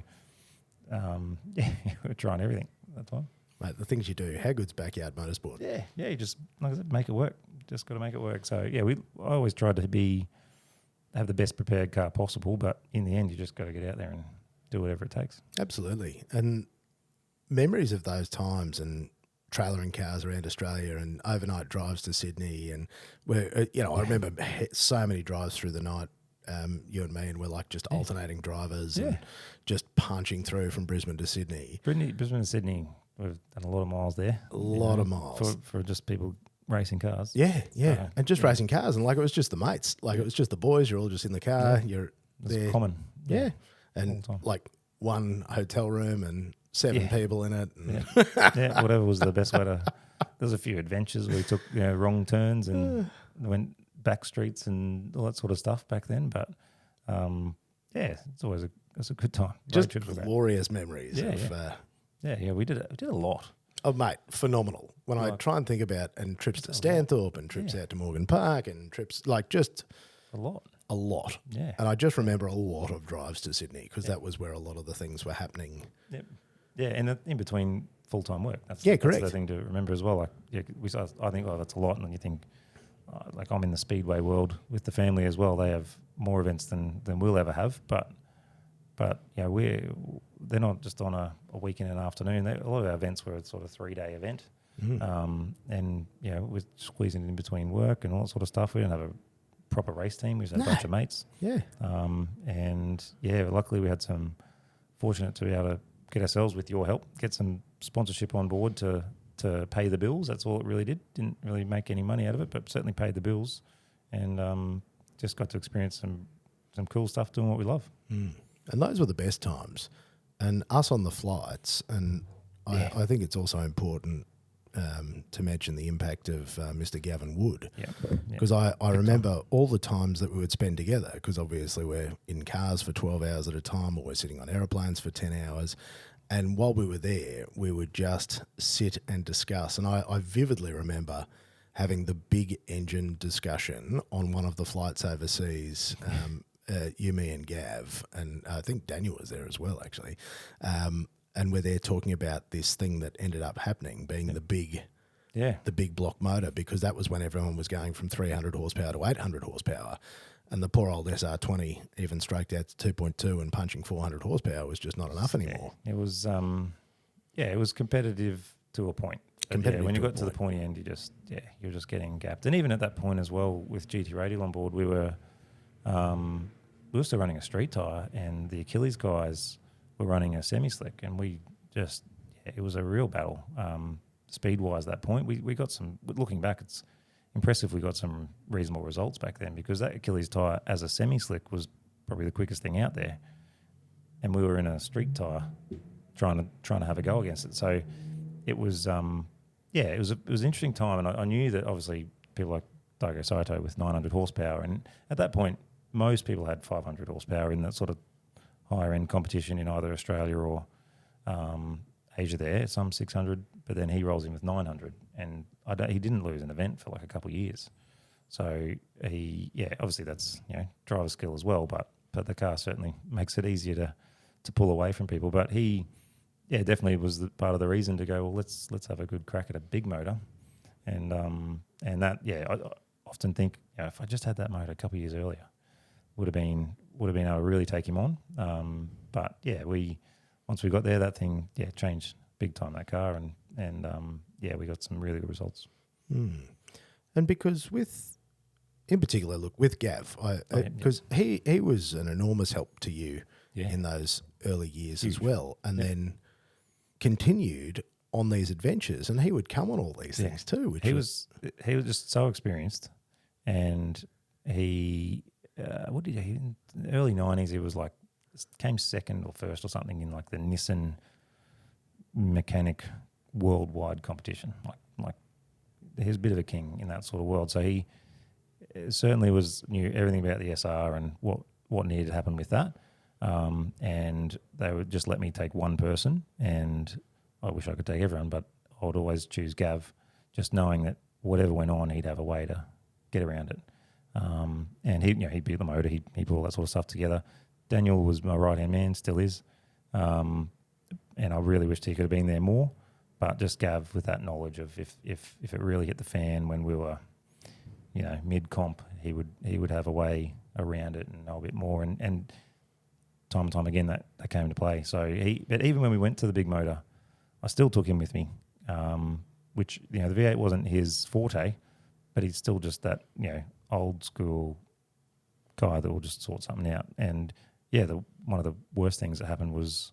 we were trying everything at that time. Mate, the things you do, how good's backyard motorsport? Yeah, you just, like I said, make it work. Just got to make it work. So, I always tried to have the best prepared car possible, but in the end, you just got to get out there and do whatever it takes. Absolutely. And memories of those times and trailering cars around Australia and overnight drives to Sydney, and where, I remember so many drives through the night, you and me, and we're like just alternating drivers and just punching through from Brisbane to Sydney. Brisbane to Sydney, we've done a lot of miles there. A lot of miles. For just people racing cars. Yeah. And just racing cars. And it was just the mates. It was just the boys. You're all just in the car. You're there. It's common. Yeah. And one hotel room and 7 people in it. And whatever was the best way to... There's a few adventures where we took wrong turns and went back streets and all that sort of stuff back then. But, it's always was a good time. Road Just trips were great. glorious memories. We did a lot. Oh, mate, phenomenal. When I try and think about trips to Stanthorpe and trips out to Morgan Park and trips, like just A lot. a lot. Yeah. And I just remember a lot of drives to Sydney because that was where a lot of the things were happening. Yep. Yeah, and in between full-time work. That's correct. That's the thing to remember as well. Like, I think, that's a lot, and then you think, like I'm in the speedway world with the family as well. They have more events than we'll ever have, but they're not just on a weekend and afternoon. A lot of our events were a sort of 3-day event, and we're squeezing in between work and all that sort of stuff. We don't have a proper race team. We just had a bunch of mates. Yeah. Luckily we had some fortunate to be able to get ourselves, with your help, get some sponsorship on board to pay the bills. That's all it really did. Didn't really make any money out of it, but certainly paid the bills, and just got to experience some cool stuff doing what we love. And those were the best times. And us on the flights, and I think it's also important to mention the impact of Mr. Gavin Wood. Because I remember all the times that we would spend together, because obviously we're in cars for 12 hours at a time, or we're sitting on aeroplanes for 10 hours. And while we were there, we would just sit and discuss. And I vividly remember having the big engine discussion on one of the flights overseas, you, me and Gav, and I think Daniel was there as well, actually. And we're there talking about this thing that ended up happening, being the big block motor, because that was when everyone was going from 300 horsepower to 800 horsepower. And the poor old SR20, even stroked out to 2.2 and punching 400 horsepower, was just not enough anymore. It was, it was competitive to a point. When you got to the pointy end, you're just getting gapped. And even at that point as well, with GT Radial on board, we were still running a street tyre, and the Achilles guys were running a semi-slick, and it was a real battle. Speed-wise, at that point, we got some. Looking back, it's impressive. We got some reasonable results back then, because that Achilles tyre as a semi-slick was probably the quickest thing out there, and we were in a street tyre trying to have a go against it. So it was it was an interesting time, and I knew that obviously people like Daigo Saito with 900 horsepower, and at that point most people had 500 horsepower in that sort of higher end competition in either Australia or Asia there, some 600, but then he rolls in with 900, and he didn't lose an event for like a couple of years. So obviously that's driver skill as well, but the car certainly makes it easier to pull away from people. But he definitely was part of the reason to go, well, let's have a good crack at a big motor, and that I often think if I just had that motor a couple of years earlier, would have been able to really take him on. But once we got there, that thing changed big time, that car, and we got some really good results. And because in particular, look, with Gav, because he was an enormous help to you in those early years as well, and then continued on these adventures, and he would come on all these things too. He was just so experienced, and he. In the early 90s, he was like, came second or first or something in like the Nissan mechanic worldwide competition. Like he was a bit of a king in that sort of world. So he certainly knew everything about the SR and what needed to happen with that. And they would just let me take one person, and I wish I could take everyone, but I would always choose Gav, just knowing that whatever went on, he'd have a way to get around it. And he built the motor, he put all that sort of stuff together. Daniel was my right-hand man, still is. And I really wished he could have been there more, but just Gav with that knowledge of if it really hit the fan when we were, mid-comp, he would have a way around it and know a bit more. And time and time again that came into play. So but even when we went to the big motor, I still took him with me, which, the V8 wasn't his forte, but he's still just that, old school guy that will just sort something out. And one of the worst things that happened was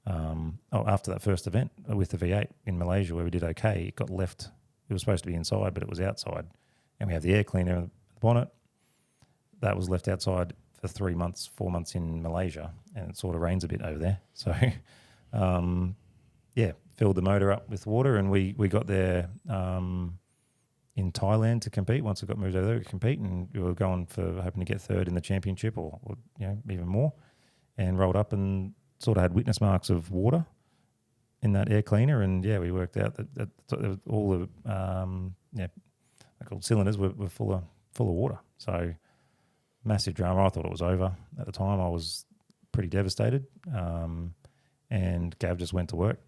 after that first event with the V8 in Malaysia, where we did okay, it got left. It was supposed to be inside, but it was outside, and we have the air cleaner in the bonnet that was left outside for 3 months, 4 months in Malaysia, and it sort of rains a bit over there. So filled the motor up with water, and we got there in Thailand to compete. Once it got moved over there to compete, and we were going for hoping to get third in the championship or even more. and rolled up and sort of had witness marks of water in that air cleaner. And we worked out that all the they're called cylinders were full of water. So massive drama. I thought it was over at the time. I was pretty devastated. And Gav just went to work.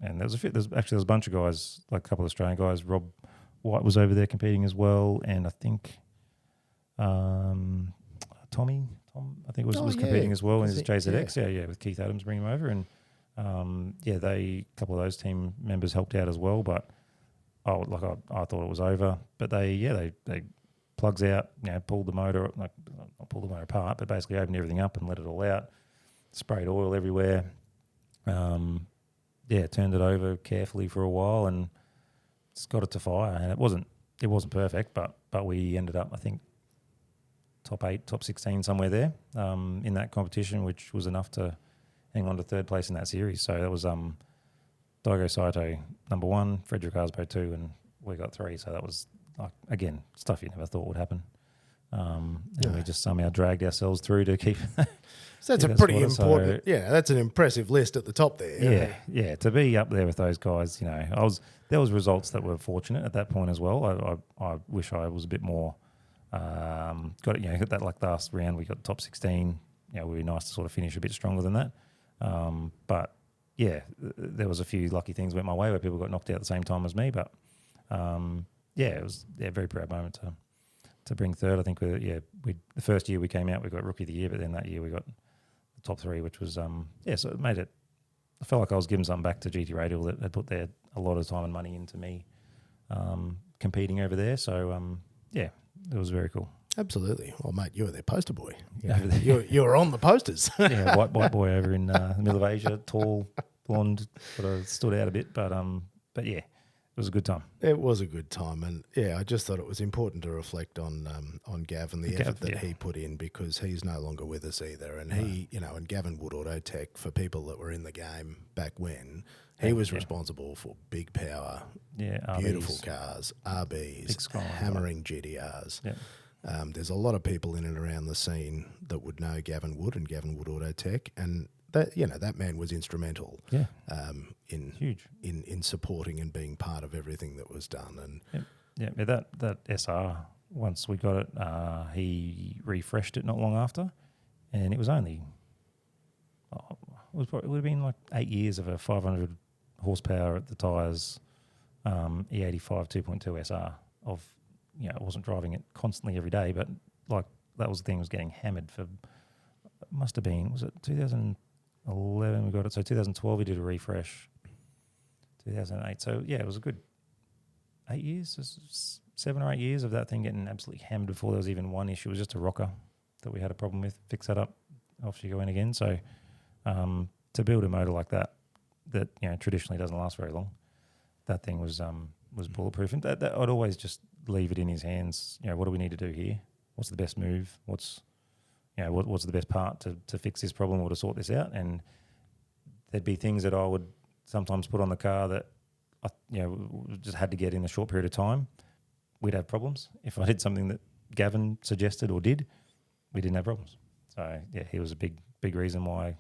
And there's a bunch of guys, like a couple of Australian guys. Rob White was over there competing as well, and I think Tom, I think was competing as well in his JZX. With Keith Adams bringing him over, and a couple of those team members helped out as well. But I thought it was over. But they plugs out, pulled the motor, not pulled the motor apart, but basically opened everything up and let it all out. Sprayed oil everywhere. Turned it over carefully for a while and just got it to fire. And it wasn't perfect, but we ended up, I think, top 8, top 16, somewhere there in that competition, which was enough to hang on to third place in that series. So that was Daigo Saito number 1, Frederick Arsbo 2, and we got 3. So that was, again, stuff you never thought would happen. And we just somehow dragged ourselves through to keep. So that's a pretty important. That's an impressive list at the top there. Yeah. To be up there with those guys, there was results that were fortunate at that point as well. I wish I was a bit more. Got it. Hit that last round. We got top 16. It would be nice to sort of finish a bit stronger than that. But there was a few lucky things went my way where people got knocked out at the same time as me. But it was a very proud moment to bring third. I think the first year we came out, we got Rookie of the Year, but then that year we got the top 3, which was so it made it. I felt like I was giving something back to GT Radial that had put a lot of time and money into me competing over there. So it was very cool. Absolutely. Well, mate, you were their poster boy. You were on the posters. White boy over in the middle of Asia, tall, blonde, sort of stood out a bit, but it was a good time. It was a good time, and I just thought it was important to reflect on Gav and the effort that he put in, because he's no longer with us either. And he, and Gavin Wood Auto Tech, for people that were in the game back when, he was responsible for big power, beautiful cars, RBs, hammering GTRs. Yeah. There's a lot of people in and around the scene that would know Gavin Wood and Gavin Wood Auto Tech, and that man was instrumental in supporting and being part of everything that was done. And that SR, once we got it, he refreshed it not long after, and it was only it would have been like 8 years of a 500 horsepower at the tyres E85 2.2 SR of I wasn't driving it constantly every day, but that was the thing, was getting hammered for. Must have been, was it 2011 we got it? So 2012 we did a refresh. 2008. So it was a good 8 years, 7 or 8 years of that thing getting absolutely hammered before there was even one issue. It was just a rocker that we had a problem with. Fix that up, off you go in again. So to build a motor like that traditionally doesn't last very long, that thing was bulletproof. And that I'd always just leave it in his hands. What do we need to do here? What's the best move? What's the best part to fix this problem or to sort this out? And there'd be things that I would sometimes put on the car that I just had to get in a short period of time. We'd have problems. If I did something that Gavin suggested or did, we didn't have problems. So he was a big reason why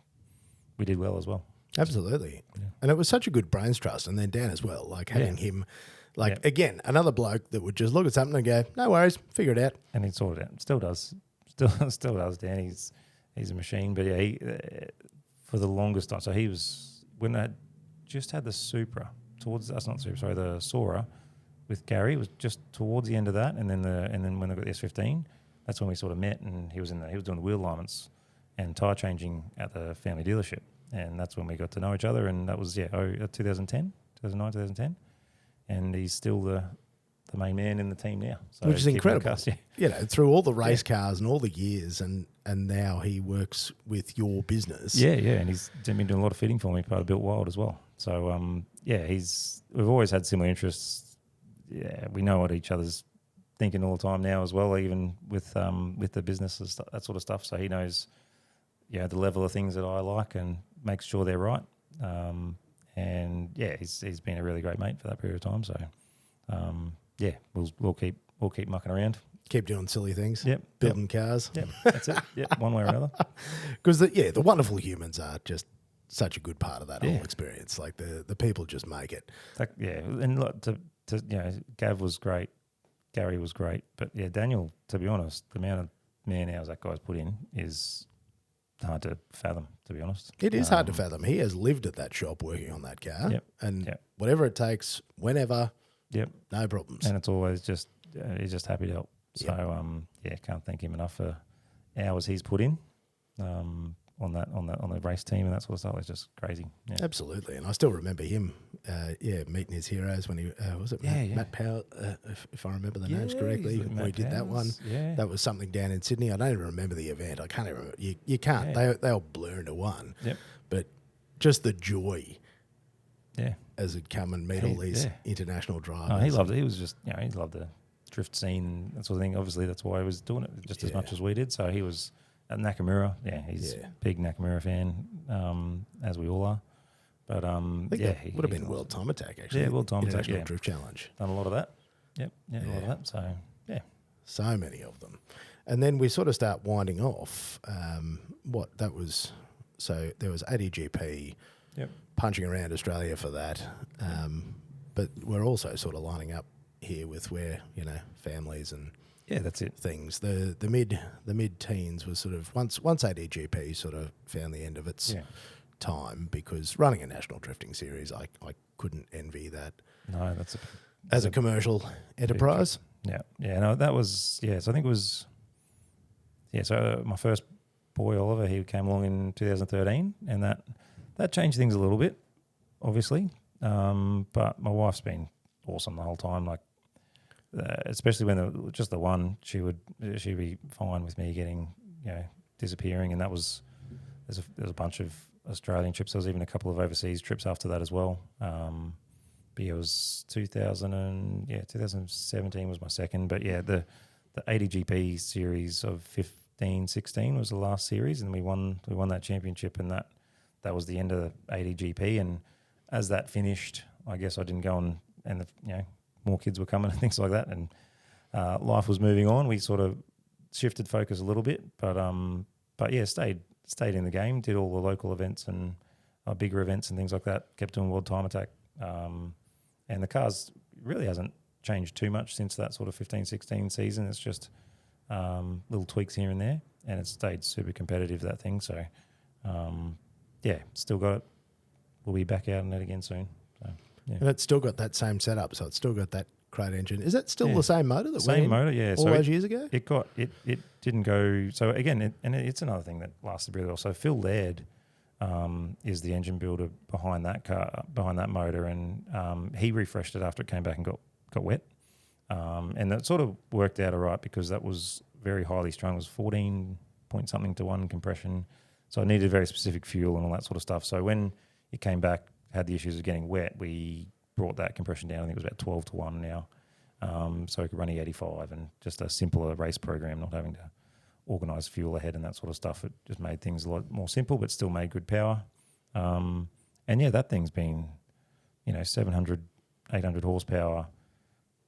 we did well as well. Absolutely. Yeah. And it was such a good brains trust. And then Dan as well, having him, again, another bloke that would just look at something and go, no worries, figure it out. And he'd sort it out. Still does, Dan. He's a machine. But he, for the longest time, so he was, when I just had the Supra, the Sora with Gary, it was just towards the end of that. And then when I got the S15, that's when we sort of met, and he was doing the wheel alignments and tyre changing at the family dealership. And that's when we got to know each other, and that was 2010, 2010, and he's still the main man in the team now, so which is incredible. Through all the race cars and all the years, and now he works with your business. And he's been doing a lot of fitting for me, part of Built Wyld as well. So we've always had similar interests. We know what each other's thinking all the time now as well, even with the business and that sort of stuff. So he knows the level of things that I like and makes sure they're right. He's been a really great mate for that period of time. So we'll keep mucking around Keep doing silly things. Yep. Building cars. Yep. That's it. Yep. One way or another. Because the wonderful humans are just such a good part of that Yeah. whole experience. Like the people just make it. And look, to Gav was great, Gary was great, but yeah, Daniel. To be honest, the amount of man hours that guy's put in is hard to fathom. To be honest, It is hard to fathom. He has lived at that shop working on that car. Yep. And Yep. whatever it takes, whenever, Yep. no problems. And it's always just he's just happy to help. So can't thank him enough for hours he's put in on the race team and that sort of stuff. It's just crazy. Yeah. Absolutely. And I still remember him, meeting his heroes when he was it Matt Powell, if I remember the names correctly, when he did that one. Yeah. That was something down in Sydney. I don't even remember the event. I can't even remember. You can't. They all blur into one. Yep. But just the joy. Yeah. As he'd come and meet all these international drivers. Oh, he loved it. He was just, he loved the drift scene, that sort of thing. Obviously, that's why he was doing it just as much as we did. So he was at Nakamura. Yeah, he's a big Nakamura fan, as we all are. But he would have been World Time Attack, actually. Yeah, World Time Attack. International Drift Challenge. Done a lot of that. Yep, a lot of that. So, yeah. So many of them. And then we sort of start winding off so there was ADGP punching around Australia for that. But we're also sort of lining up here with where, families and that's it. things. The mid teens was sort of once ADGP sort of found the end of its time, because running a national drifting series, I couldn't envy that. No, as a commercial enterprise. No, that was So I think it was so my first boy Oliver, he came along in 2013, and that changed things a little bit, obviously. But my wife's been awesome the whole time. Like, especially when just the one, she'd be fine with me getting disappearing, and there's a bunch of Australian trips. There was even a couple of overseas trips after that as well. But it was 2017 was my second. But the ADGP series of 15, 16 was the last series, and we won that championship, and that was the end of ADGP. And as that finished, I guess I didn't go on, and more kids were coming and things like that, and life was moving on. We sort of shifted focus a little bit, but stayed in the game, did all the local events and bigger events and things like that, kept doing World Time Attack. And the cars really hasn't changed too much since that sort of 15-16 season. It's just little tweaks here and there, and it's stayed super competitive, that thing. So, still got it. We'll be back out on it again soon. So, And it's still got that same setup, so it's still got that crate engine. Is that still the same motor that same went motor? all those years ago? It didn't go. So again, it's another thing that lasted really well. So Phil Laird is the engine builder behind that car, behind that motor, and he refreshed it after it came back and got wet, and that sort of worked out all right, because that was very highly strung. It was 14 point something to 1 compression, so it needed very specific fuel and all that sort of stuff. So when it came back, had the issues of getting wet, we brought that compression down. I think it was about 12 to 1 now, so we could run E85 and just a simpler race program, not having to organise fuel ahead and that sort of stuff. It just made things a lot more simple, but still made good power. And that thing's been, 700, 800 horsepower.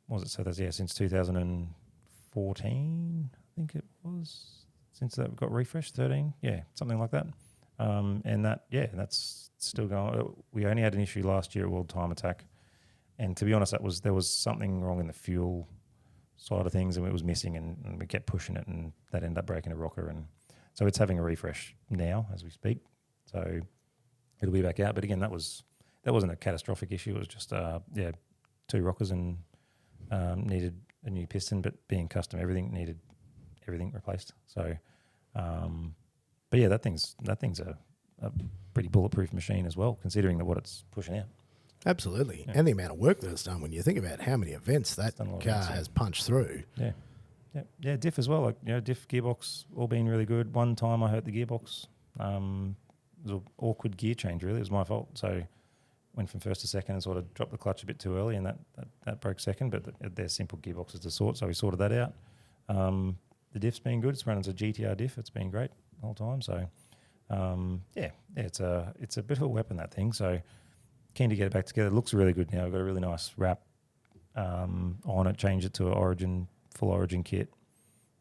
What was it? So that's since 2014, I think it was, since that got refreshed, 13, something like that. And that's still going. We only had an issue last year at World Time Attack, and to be honest, there was something wrong in the fuel side of things, and it was missing, and we kept pushing it, and that ended up breaking a rocker, and so it's having a refresh now as we speak. So it'll be back out, but again, that wasn't a catastrophic issue. It was just 2 rockers and needed a new piston, but being custom, everything needed everything replaced. So, that thing's a pretty bulletproof machine as well, considering what it's pushing out. Absolutely. And the amount of work that it's done, when you think about how many events that car has punched through. Yeah, diff as well. Like, diff, gearbox, all been really good. One time I hurt the gearbox. It was an awkward gear change, really. It was my fault. So went from first to second and sort of dropped the clutch a bit too early, and that broke second, but they're simple gearboxes to sort, so we sorted that out. The diff's been good. It's run as a GTR diff. It's been great the whole time. So, it's a bit of a weapon, that thing. So keen to get it back together. It looks really good now. We've got a really nice wrap on it. Changed it to an full Origin kit.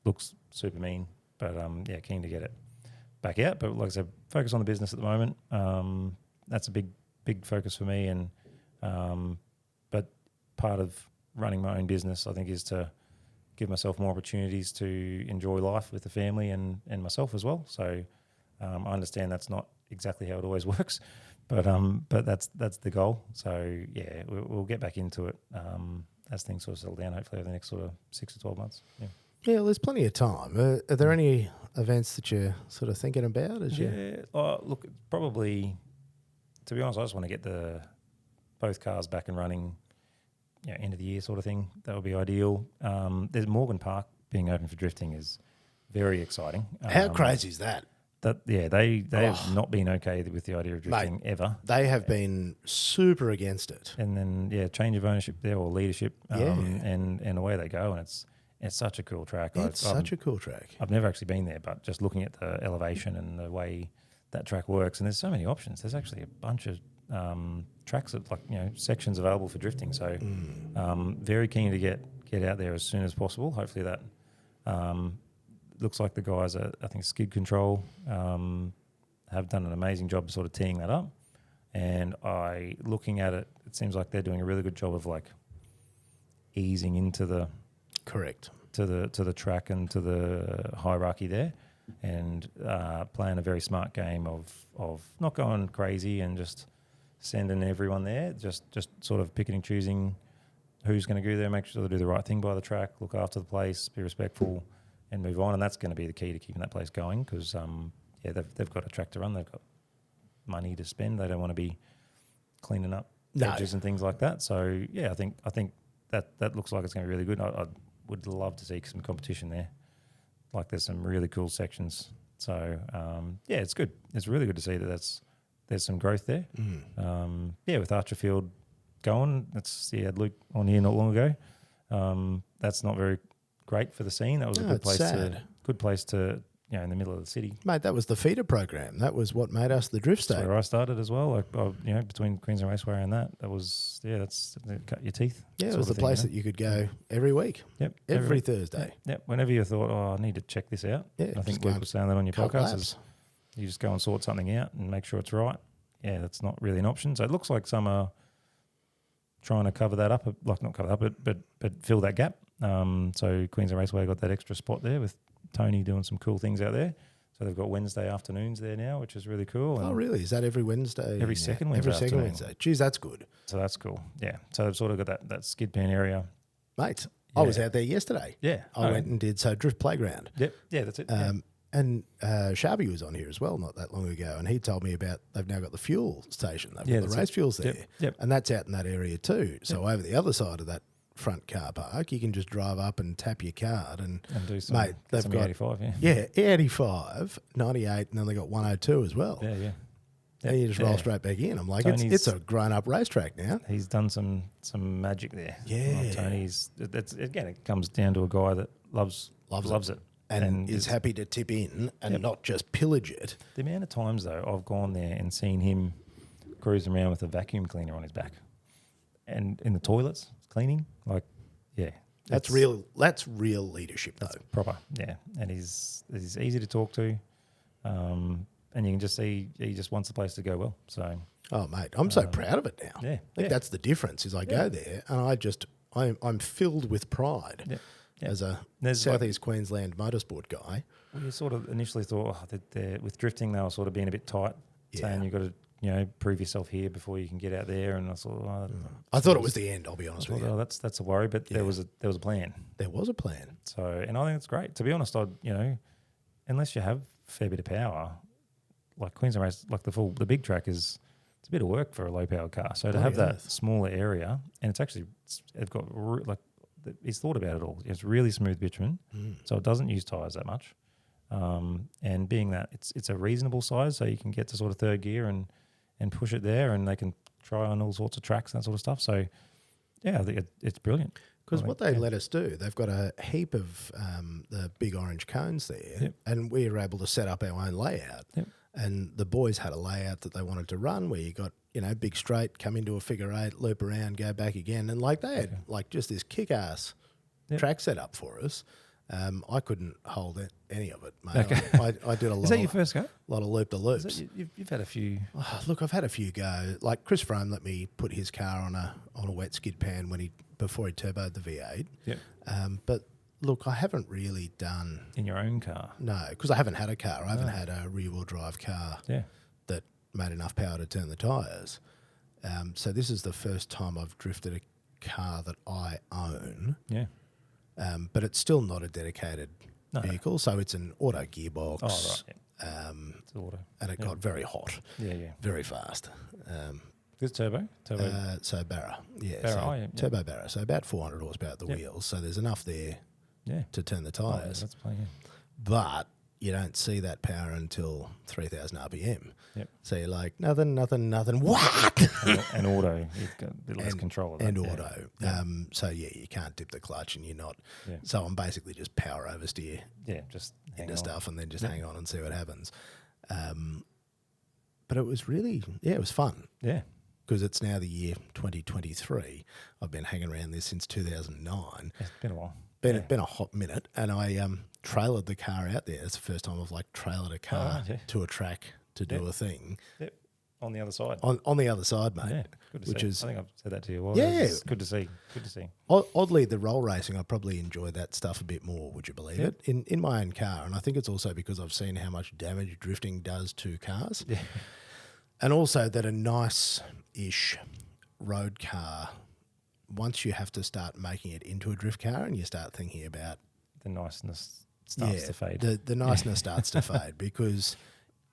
looks super mean. But yeah, keen to get it back out. But like I said, focus on the business at the moment. That's a big focus for me. And but part of running my own business, I think, is to give myself more opportunities to enjoy life with the family and myself as well. So I understand that's not exactly how it always works, but that's the goal. So yeah, we'll get back into it as things sort of settle down, hopefully over the next sort of 6 to 12 months. Yeah. Yeah, well, there's plenty of time. Are there any events that you're sort of thinking about? Look, probably, to be honest, I just want to get both cars back and running, end of the year sort of thing. That would be ideal. There's Morgan Park being open for drifting is very exciting. How crazy is that? They have not been okay with the idea of drifting ever. They have been super against it. And then change of ownership there or leadership, and away they go. And it's such a cool track. It's such a cool track. I've never actually been there, but just looking at the elevation and the way that track works, and there's so many options. There's actually a bunch of tracks that sections available for drifting. So very keen to get out there as soon as possible. Hopefully that looks like the guys at, I think, Skid Control have done an amazing job of sort of teeing that up. And looking at it, it seems like they're doing a really good job of like easing into the correct to the track and to the hierarchy there, and playing a very smart game of not going crazy and just sending everyone there, just sort of picking and choosing who's going to go there, make sure they do the right thing by the track, look after the place, be respectful, and move on. And that's going to be the key to keeping that place going, because they've got a track to run, they've got money to spend, they don't want to be cleaning up edges and things like that. So yeah, I think that looks like it's going to be really good. I would love to see some competition there. Like there's some really cool sections. So it's good. It's really good to see that there's some growth there. With Archerfield going, had Luke on here not long ago. That's not very great for the scene. That was a good place to in the middle of the city. Mate, that was the feeder program. That was what made us the drift state. That's where I started as well. Between Queensland Raceway and that was that's cut your teeth. Yeah, it was the place that you could go every week. Yep, every Thursday. Yep. Whenever you thought, I need to check this out. Yeah, I think Luke was saying that on your podcast. You just go and sort something out and make sure it's right. Yeah, that's not really an option. So it looks like some are trying to cover that up, like not cover that up, but fill that gap. So Queensland Raceway got that extra spot there with Tony doing some cool things out there. So they've got Wednesday afternoons there now, which is really cool. And really? Is that every Wednesday? Every second Wednesday. Every second Wednesday. Geez, that's good. So that's cool. Yeah. So they've sort of got that skid pan area. Mate, I was out there yesterday. Yeah. I went and did Drift Playground. Yep. Yeah, that's it. And Sharby was on here as well not that long ago, and he told me about they've now got the fuel station. They've got the race fuels there. Yep. And that's out in that area too. So over the other side of that front car park, you can just drive up and tap your card and do some, mate, they've some got 85, 85, 98, and then they got 102 as well. Yeah. And you just roll straight back in. I'm like, it's a grown up racetrack now. He's done some magic there. Yeah. Tony's it comes down to a guy that loves it. And is happy to tip in and not just pillage it. The amount of times though I've gone there and seen him cruising around with a vacuum cleaner on his back and in the toilets cleaning, that's real leadership though. That's proper, yeah. And he's easy to talk to, and you can just see he just wants the place to go well. So mate, I'm so proud of it now. Yeah, I think that's the difference. Is I go there and I'm filled with pride. Yeah. As a Southeast Queensland motorsport guy. Well, you sort of initially thought that with drifting they were sort of being a bit tight, saying you've got to prove yourself here before you can get out there. And I thought, I thought it was the end. I'll be honest with you. That's a worry, but there was a plan. There was a plan. So, and I think it's great. To be honest, unless you have a fair bit of power, like Queensland Race, like the big track it's a bit of work for a low powered car. So to have that smaller area, and it's got he's thought about it all. It's really smooth bitumen, so it doesn't use tyres that much. And being that it's a reasonable size, so you can get to sort of third gear and push it there, and they can try on all sorts of tracks and that sort of stuff. So, yeah, I think it's brilliant. Because what they let us do, they've got a heap of the big orange cones there, and we were able to set up our own layout. Yep. And the boys had a layout that they wanted to run where you got, big straight, come into a figure eight, loop around, go back again. And they had just this kick-ass track set up for us. I couldn't hold any of it, mate. Okay. I did a lot. Is that your first go? Lot of loop the loops. You've had a few. Look, I've had a few go. Like Chris Frome let me put his car on a wet skid pan before he turboed the V8. Yep. But look, I haven't really done In your own car? no, because I haven't had a car. I haven't had a rear wheel drive car Yeah. that made enough power to turn the tyres. So this is the first time I've drifted a car that I own. Yeah. But it's still not a dedicated No. vehicle, so it's an auto gearbox. Oh, right. Yeah. It's auto. And it got very hot, Yeah, yeah. very fast. This turbo? So Barra, yeah, Barra, so yeah. turbo Barra, so about 400 horsepower at the wheels. So there's enough there Yeah. to turn the Oh, tyres, that's plenty, yeah. but you don't see that power until 3,000 RPM. Yep. So you're like nothing. What? And auto, you've got a bit less control of that. And yeah. auto. Yeah. So yeah, you can't dip the clutch, and you're not. Yeah. So I'm basically just power oversteer Yeah, just hang into on. stuff and then just hang on and see what happens. But it was really, it was fun Yeah. because it's now the year 2023. I've been hanging around this since 2009. It's been a while. Been a hot minute, and I trailered the car out there. It's the first time I've like trailered a car right, yeah. to a track to do a thing Yep. On the other side. on the other side, mate. Yeah. Good to which see. is I think I've said that to you a while. Yeah, It's yeah. good to see. Good to see. oddly the roll racing. I probably enjoy that stuff a bit more. Would you believe Yep. it? In my own car, and I think it's also because I've seen how much damage drifting does to cars, Yeah. and also that a nice-ish road car. Once you have to start making it into a drift car, and you start thinking about The niceness starts to fade. The niceness starts to fade because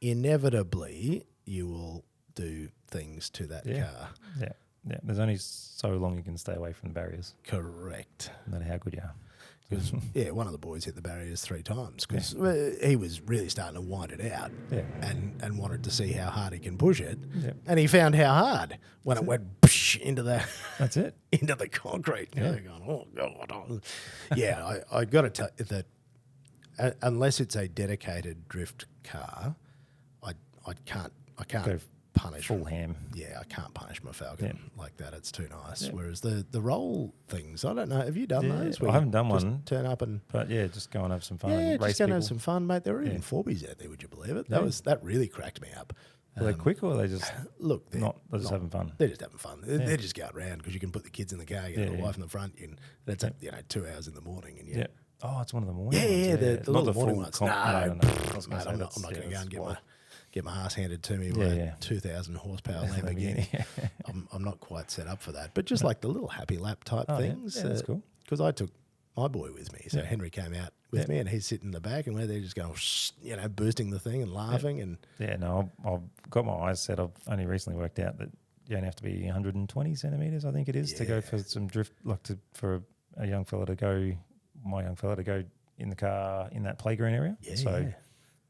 inevitably you will do things to that Yeah. car. Yeah. Yeah. There's only so long you can stay away from the barriers, Correct. no matter how good you are. Because, one of the boys hit the barriers 3 times because he was really starting to wind it out Yeah. and wanted to see how hard he can push it. Yeah. And he found how hard when it went psh into the That's it. into the concrete. Yeah. They're going, oh, God. Yeah, I got to tell you that unless it's a dedicated drift car, I can't Go punish full ham. Yeah, I can't punish my Falcon like that. It's too nice. Whereas the roll things, I don't know. Have you done those? I haven't done just one. Turn up and But yeah, just go and have some fun. yeah, and race just go and people. have some fun, mate. There were even 4Bs out there. Would you believe it? That really cracked me up. Are they quick or are they just Look, they're just having fun? They're just having fun. They're just going around because you can put the kids in the car, you get the Yeah. wife in the front, and it's at 2 hours in the morning, and Yeah. Oh, it's one of the morning Yeah, ones. the not little the morning full ones. No, No, mate, mate, I'm not going to go and get my ass handed to me by a 2,000 horsepower Lamborghini. I'm not quite set up for that. But just like the little happy lap type things. Yeah, that's cool. Because I took my boy with me. So Henry came out with me and he's sitting in the back and we're there just going, boosting the thing and laughing. And Yeah, no, I've got my eyes set. I've only recently worked out that you only have to be 120 centimetres, I think it is, to go for some drift, for a young fella to go, my young fella to go in the car in that playground area. Yeah, so,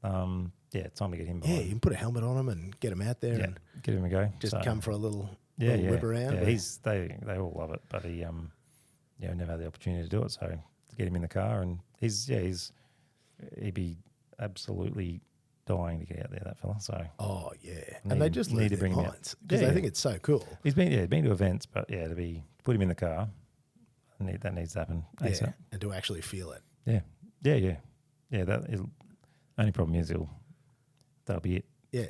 time to get him behind. you can put a helmet on him and get him out there and give him a go. just come for a little whip around. Yeah, they all love it, but he never had the opportunity to do it. So to get him in the car, and he'd be absolutely dying to get out there, that fella. So and they just need need to bring him out. minds because they think it's so cool. He's been to events, but to put him in the car, that needs to happen ASAP. And to actually feel it. Yeah. That is, only problem is that'll be it. Yeah.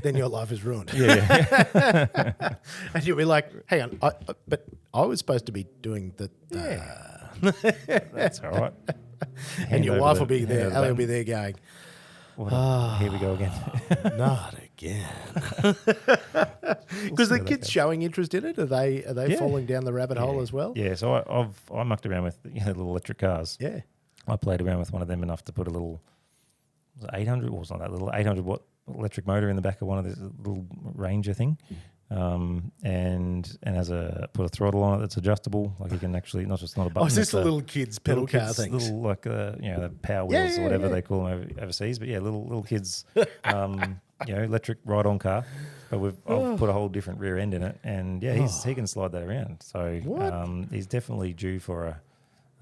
Then your life is ruined. Yeah. And you'll be like, hang on, but I was supposed to be doing the... That's all right. And your wife will be there, Ellie will be there going, here we go again. not again. Because the kids showing interest in it, are they falling down the rabbit hole as well? Yeah, so I mucked around with little electric cars. Yeah. I played around with one of them enough to put a little 800, well, it's not that little 800 watt electric motor in the back of one of this little Ranger thing, and put a throttle on it that's adjustable, like you can actually not a button. Oh, is this the little kids pedal car things? Little like the power wheels or whatever they call them overseas, but little kids, electric ride-on car. But I've put a whole different rear end in it, and he can slide that around. So he's definitely due for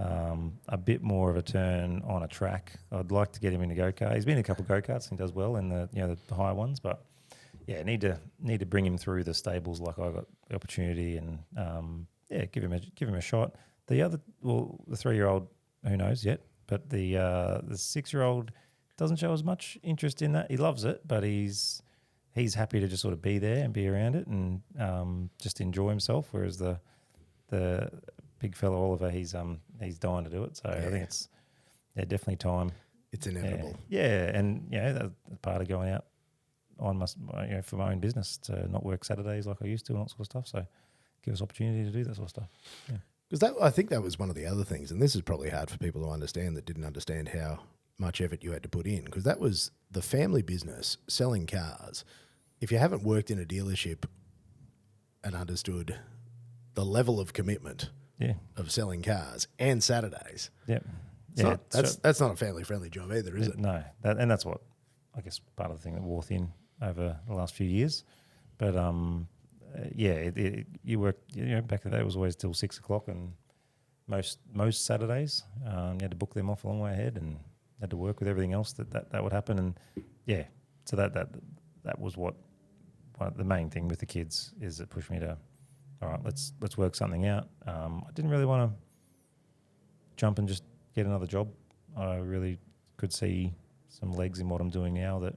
a bit more of a turn on a track. I'd like to get him in a go-kart. He's been in a couple of go-karts and he does well in the higher ones, but need to bring him through the stables like I got the opportunity and give him a shot. The 3-year-old, who knows yet? But the 6-year-old doesn't show as much interest in that. He loves it, but he's happy to just sort of be there and be around it and just enjoy himself. Whereas the big fella Oliver, he's dying to do it. So I think it's definitely time. It's inevitable. Yeah, and that's part of going out on for my own business to not work Saturdays like I used to and all that sort of stuff. So give us opportunity to do that sort of stuff. Yeah. Because I think that was one of the other things, and this is probably hard for people to understand that didn't understand how much effort you had to put in, because that was the family business selling cars. If you haven't worked in a dealership and understood the level of commitment of selling cars and Saturdays, that's not a family-friendly job either, is it? No, and that's what I guess part of the thing that wore thin over the last few years. But you worked. Back in the day it was always till 6 o'clock, and most Saturdays you had to book them off a long way ahead, and had to work with everything else that would happen. And so that was what the main thing with the kids is. It pushed me to, all right, let's work something out. I didn't really want to jump and just get another job. I really could see some legs in what I'm doing now that.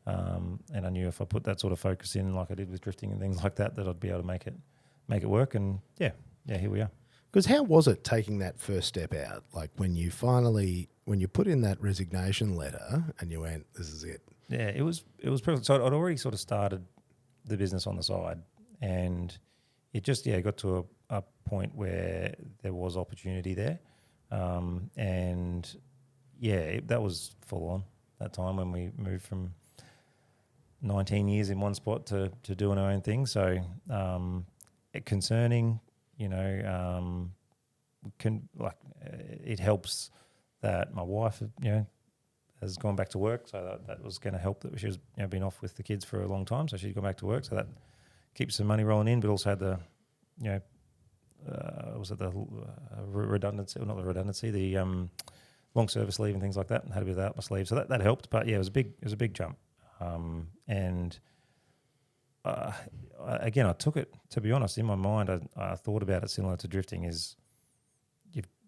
And I knew if I put that sort of focus in, like I did with drifting and things like that, that I'd be able to make it work. And here we are. Because how was it taking that first step out? Like when you put in that resignation letter and you went, this is it. Yeah, it was perfect. So I'd already sort of started the business on the side, and it just got to a point where there was opportunity there, that was full on that time when we moved from 19 years in one spot to doing our own thing. So concerning, it helps that my wife, has gone back to work. So that was going to help that she was been off with the kids for a long time. So she's gone back to work. So that keeps some money rolling in, but also had the, was it the redundancy, or not the redundancy, the long service leave and things like that, and had a bit of that up my sleeve. So that helped. But it was a big jump. Again, I took it, to be honest, in my mind, I thought about it similar to drifting is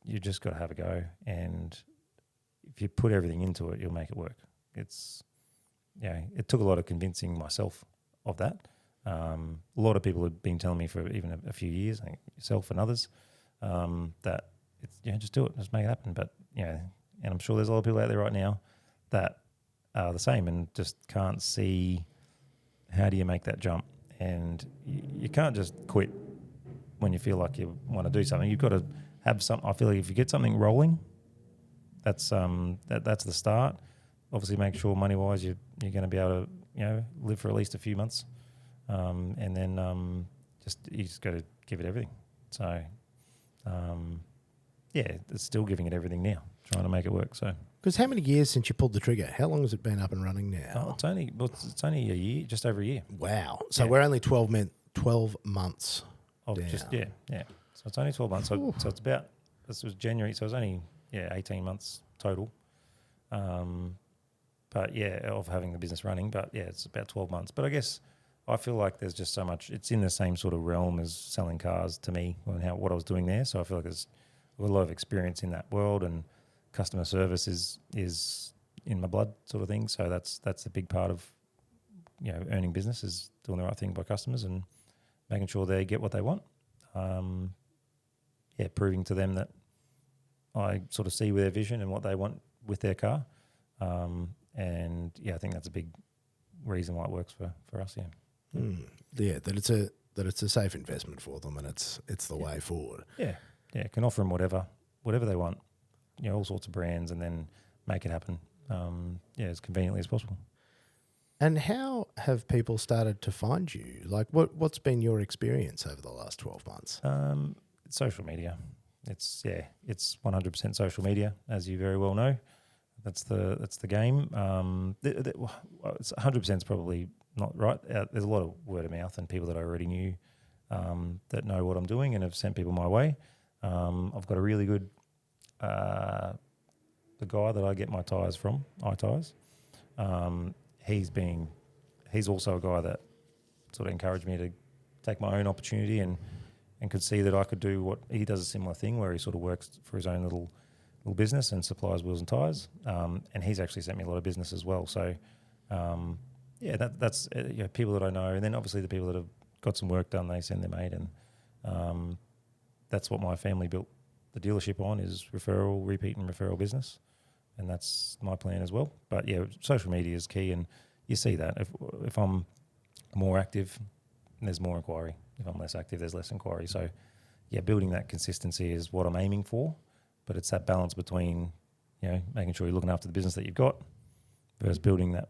you just got to have a go, and if you put everything into it, you'll make it work. It took a lot of convincing myself of that. A lot of people have been telling me for even a few years, I think yourself and others, that it's, just do it, just make it happen. But, and I'm sure there's a lot of people out there right now that are the same and just can't see how do you make that jump. And you can't just quit when you feel like you want to do something. You've got to have some. I feel like if you get something rolling, that's the start. Obviously, make sure money wise you're going to be able to live for at least a few months, and then you just got to give it everything. So it's still giving it everything now, trying to make it work. So. Because how many years since you pulled the trigger? How long has it been up and running now? Oh, it's only a year, just over a year. Wow. So we're only 12 months down. So it's only 12 months. So it's about, this was January, so it was only 18 months total. Of having the business running. But it's about 12 months. But I guess I feel like there's just so much, it's in the same sort of realm as selling cars to me and what I was doing there. So I feel like there's a lot of experience in that world, and customer service is in my blood, sort of thing. So that's a big part of earning business, is doing the right thing by customers and making sure they get what they want. Proving to them that I sort of see with their vision and what they want with their car. I think that's a big reason why it works for us. That it's a safe investment for them, and it's the way forward. Can offer them whatever they want. All sorts of brands, and then make it happen as conveniently as possible. And how have people started to find you? Like, what's been your experience over the last 12 months? Social media. It's 100% social media, as you very well know. That's the game. It's 100% is probably not right. There's a lot of word of mouth and people that I already knew that know what I'm doing and have sent people my way. I've got a really good the guy that I get my tyres from, iTyres. He's also a guy that sort of encouraged me to take my own opportunity and could see that I could do what he does, a similar thing where he sort of works for his own little little business and supplies wheels and tyres. And he's actually sent me a lot of business as well. So, that's people that I know. And then obviously the people that have got some work done, they send their mate. And that's what my family built the dealership on, is referral, repeat and referral business. And that's my plan as well. But yeah, social media is key, and you see that. If I'm more active, there's more inquiry. If I'm less active, there's less inquiry. So yeah, building that consistency is what I'm aiming for. But it's that balance between, making sure you're looking after the business that you've got versus building that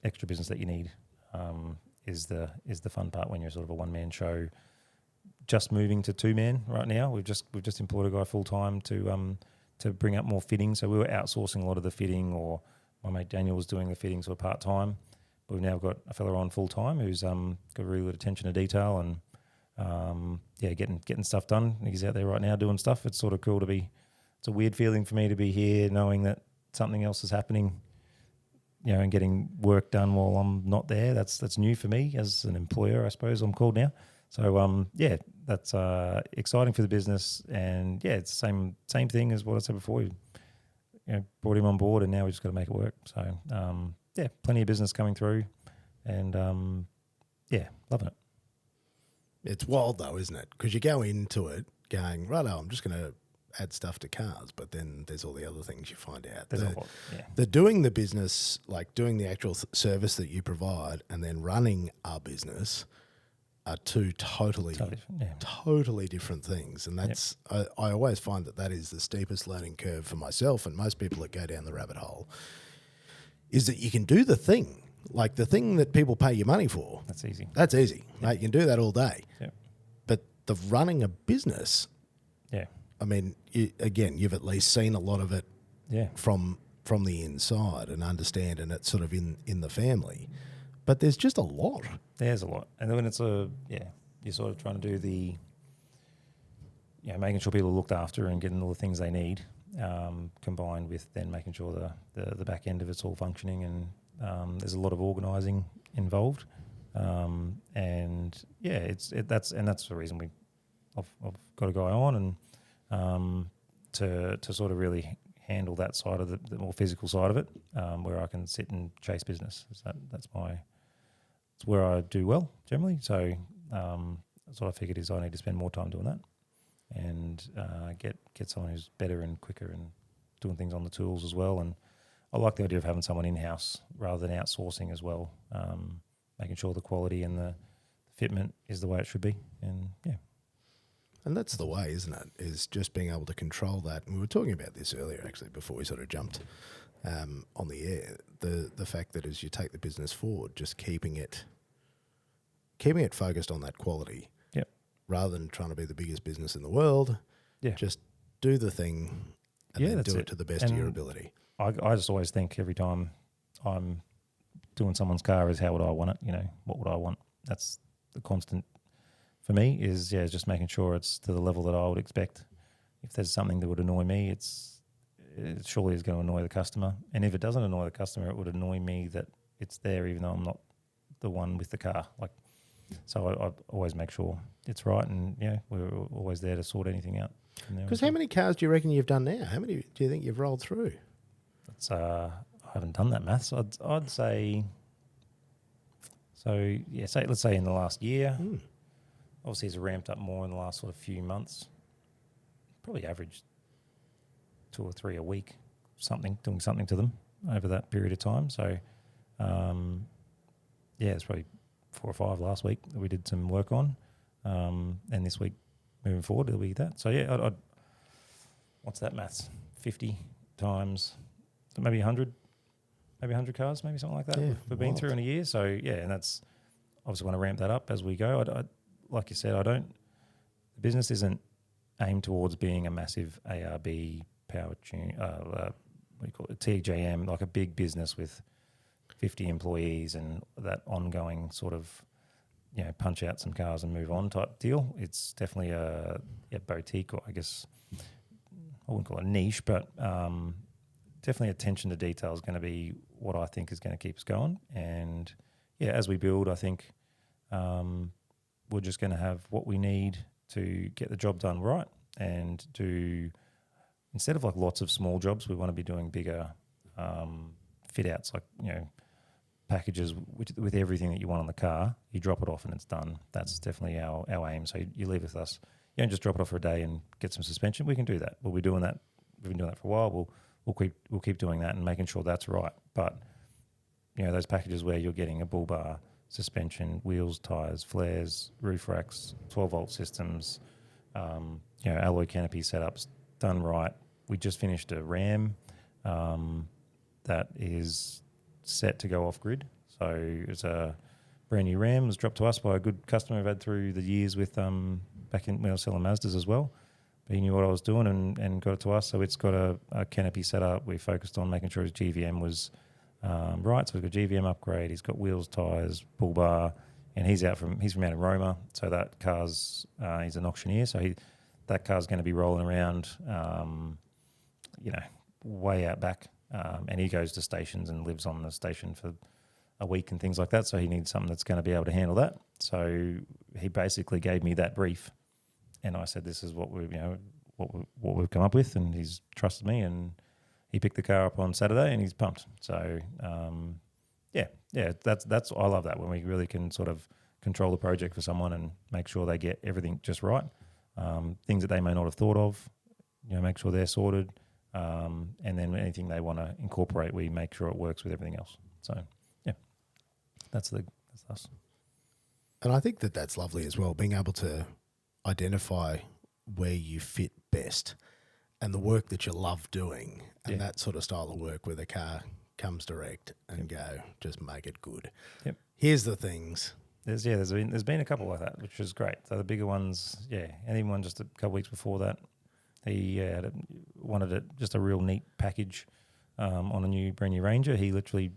extra business that you need, is the fun part when you're sort of a one-man show. Just moving to two-man right now. We've just employed a guy full-time to bring up more fitting. So we were outsourcing a lot of the fitting, or my mate Daniel was doing the fitting sort of part-time. But we've now got a fella on full-time who's got really good attention to detail and getting stuff done. He's out there right now doing stuff. It's sort of cool to be. It's a weird feeling for me to be here knowing that something else is happening, and getting work done while I'm not there. That's new for me as an employer, I suppose I'm called now. So that's exciting for the business, and it's the same thing as what I said before. Brought him on board, and now we just got to make it work. So plenty of business coming through, and loving it. It's wild though, isn't it? Because you go into it going, righto, I'm just going to add stuff to cars, but then there's all the other things you find out. The doing the business, like doing the actual service that you provide, and then running a business are two totally different things. And that's I always find that is the steepest learning curve for myself and most people that go down the rabbit hole, is that you can do the thing, like the thing that people pay you money for. That's easy. That's easy. Mate, you can do that all day. Yep. But the running a business, I mean, you've at least seen a lot of it from the inside and understand, and it's sort of in the family. But there's just a lot. There's a lot. And then when it's you're sort of trying to do the, making sure people are looked after and getting all the things they need, combined with then making sure the back end of it's all functioning, and there's a lot of organising involved. That's the reason I've got a guy on, and to sort of really handle that side of the more physical side of it, where I can sit and chase business. It's where I do well generally. So that's what I figured is I need to spend more time doing that, and get someone who's better and quicker and doing things on the tools as well. And I like the idea of having someone in-house rather than outsourcing as well, making sure the quality and the fitment is the way it should be. And and that's the way, isn't it? Is just being able to control that. And we were talking about this earlier, actually, before we sort of jumped on the air. The fact that as you take the business forward, just keeping it focused on that quality, rather than trying to be the biggest business in the world. Just do the thing and then do it to the best of your ability. I just always think every time I'm doing someone's car is how would I want it? What would I want? That's the constant for me, is just making sure it's to the level that I would expect. If there's something that would annoy me, it surely is going to annoy the customer. And if it doesn't annoy the customer, it would annoy me that it's there, even though I'm not the one with the car. So I always make sure it's right, and we're always there to sort anything out. Because how many cars do you reckon you've done now? How many do you think you've rolled through? I haven't done that maths. I'd say. So let's say in the last year. Obviously, it's ramped up more in the last sort of few months. Probably averaged 2 or 3 a week, doing something to them over that period of time. So, it's probably 4 or 5 last week that we did some work on. And this week, moving forward, it'll be that. So, I'd what's that maths? 50 times, so maybe 100 cars, maybe something like that we've been through in a year. So, and that's obviously want to ramp that up as we go. Like you said, the business isn't aimed towards being a massive ARB power tune, TJM, like a big business with 50 employees and that ongoing sort of, punch out some cars and move on type deal. It's definitely a boutique, or I guess I wouldn't call it a niche, but definitely attention to detail is going to be what I think is going to keep us going. And as we build, I think we're just going to have what we need to get the job done right, and to instead of like lots of small jobs, we want to be doing bigger fit outs, like, packages with everything that you want on the car. You drop it off and it's done. That's definitely our aim. So you leave it with us. You don't just drop it off for a day and get some suspension. We can do that. We'll be doing that. We've been doing that for a while. We'll keep doing that and making sure that's right. But those packages where you're getting a bull bar, suspension, wheels, tires, flares, roof racks, 12-volt systems, alloy canopy setups done right. We just finished a Ram that is set to go off grid. So it's a brand new Ram. It was dropped to us by a good customer I've had through the years with back in when I was selling Mazdas as well. But he knew what I was doing and got it to us. So it's got a canopy set up. We focused on making sure his GVM was right. So we've got GVM upgrade. He's got wheels, tyres, bull bar, and he's from out in Roma. So that car's he's an auctioneer. So that car's going to be rolling around, way out back. And he goes to stations and lives on the station for a week and things like that. So he needs something that's going to be able to handle that. So he basically gave me that brief, and I said, "This is what we've come up with," and he's trusted me, and he picked the car up on Saturday, and he's pumped. So that's I love that when we really can sort of control the project for someone and make sure they get everything just right. Things that they may not have thought of, make sure they're sorted. And then anything they want to incorporate, we make sure it works with everything else. So, that's us. And I think that's lovely as well, being able to identify where you fit best and the work that you love doing and that sort of style of work where the car comes direct and go, just make it good. Yep. Here's the things. There's been a couple like that, which is great. So the bigger ones, and even one just a couple weeks before that. He wanted just a real neat package on a brand new Ranger. He literally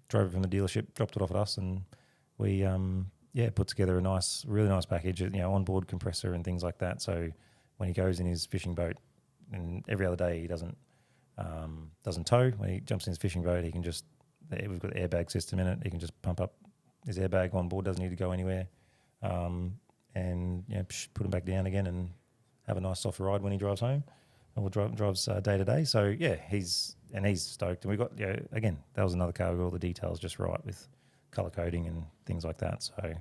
drove it from the dealership, dropped it off at us, and we put together a really nice package. Onboard compressor and things like that. So when he goes in his fishing boat, and every other day he doesn't tow. When he jumps in his fishing boat, he can just we've got the airbag system in it. He can just pump up his airbag on board. Doesn't need to go anywhere, and put him back down again and have a nice soft ride when he drives home, or drives day to day. So he's stoked. And we got again, that was another car with all the details just right with color coding and things like that. So,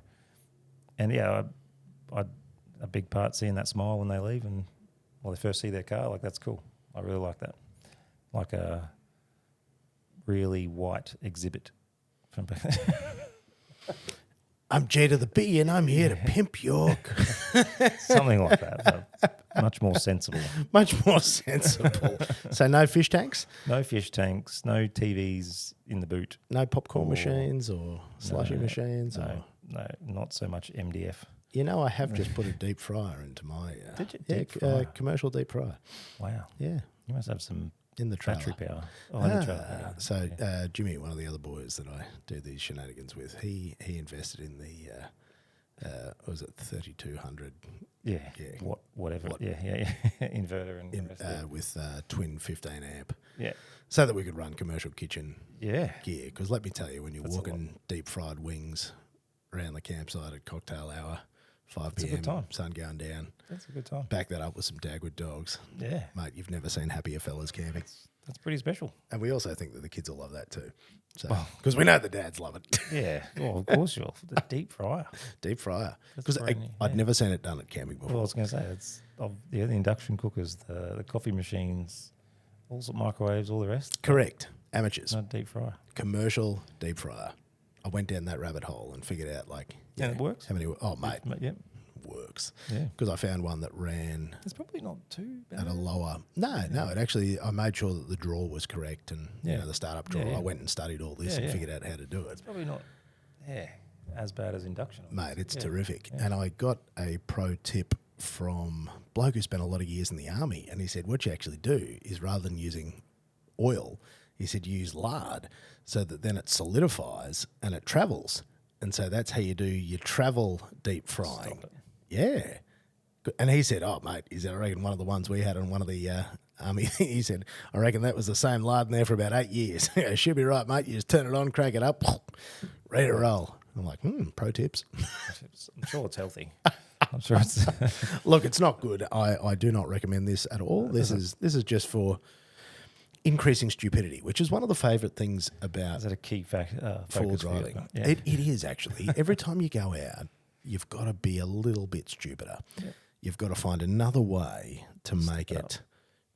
and a big part seeing that smile when they leave and they first see their car, like that's cool. I really like that, like a really white exhibit from back. I'm J to the B and I'm here to pimp your... Something like that, but much more sensible. Much more sensible. So no fish tanks? No fish tanks, no TVs in the boot. No popcorn machines or slushy machines? No, not so much MDF. I have just put a deep fryer into my... Did you? Deep fryer? Commercial deep fryer. Wow. Yeah. You must have some... In the trailer. Battery power. Oh, in the trailer. So Jimmy, one of the other boys that I do these shenanigans with, he invested in the was it 3200? Yeah. Whatever. Yeah. Inverter and with twin 15 amp. Yeah. So that we could run commercial kitchen gear. Because let me tell you, when you're walking deep fried wings around the campsite at cocktail hour, 5 p.m. sun going down. That's a good time. Back that up with some Dagwood dogs. Yeah. Mate, you've never seen happier fellas camping. That's pretty special. And we also think that the kids will love that too. So, because we know the dads love it. Yeah. Well, of course you'll. The deep fryer. Deep fryer. Because I'd never seen it done at camping before. Well, I was going to say, it's the induction cookers, the coffee machines, all the microwaves, all the rest. Correct. Amateurs. Not deep fryer. Commercial deep fryer. I went down that rabbit hole and figured out and it works? How many? Oh, mate. Yep. Works. Yeah. Because I found one that ran... It's probably not too bad. At a lower... No, it actually... I made sure that the draw was correct and, the startup draw. I went and studied all this and figured out how to do it. It's probably not, as bad as induction. Mate, it's terrific. Yeah. And I got a pro tip from a bloke who spent a lot of years in the army, and he said, what you actually do is rather than using oil, he said use lard so that then it solidifies and it travels. And so that's how you do your travel deep frying. Yeah. And he said, oh, mate, he said, I reckon one of the ones we had on one of the army, he said, I reckon that was the same lard in there for about 8 years. Should be right, mate. You just turn it on, crank it up, ready to roll. I'm like, pro tips. I'm sure it's healthy. I'm sure it's Look, it's not good. I do not recommend this at all. This is just for increasing stupidity, which is one of the favourite things about is that a key forward focus for you? driving. Yeah. It is actually. Every time you go out, you've got to be a little bit stupider. Yep. You've got to find another way to make it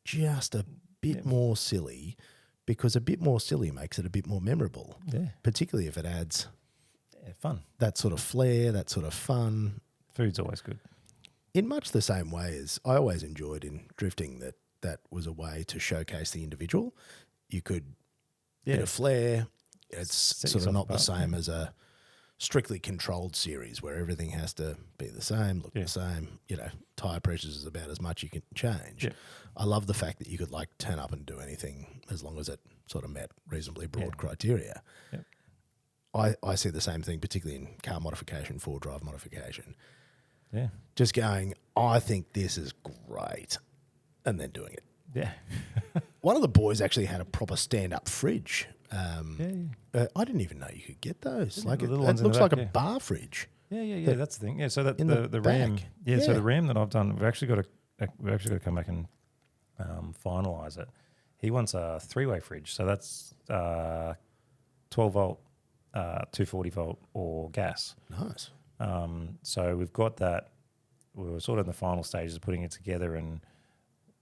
just a bit more silly, because a bit more silly makes it a bit more memorable. Yeah. Particularly if it adds Fun. that sort of flair, that sort of fun. Food's always good. In much the same way as I always enjoyed in drifting, that was a way to showcase the individual. You could bit of flair. It's sort of not the same as a strictly controlled series where everything has to be the same, look the same. Tire pressures is about as much you can change. Yeah. I love the fact that you could turn up and do anything as long as it sort of met reasonably broad criteria. Yep. I see the same thing, particularly in car modification, four-wheel drive modification. Yeah. Just going, I think this is great, and then doing it. Yeah. One of the boys actually had a proper stand-up fridge. I didn't even know you could get those. Yeah, the It little ones in looks the like back, a bar fridge. Yeah. That's the thing. Yeah. So that In the the RAM. back. Yeah, So Yeah. the RAM that I've done, we've actually got to come back and finalise it. He wants a 3-way fridge, so that's 12 volt, 240 volt, or gas. Nice. So we've got that. We were sort of in the final stages of putting it together, and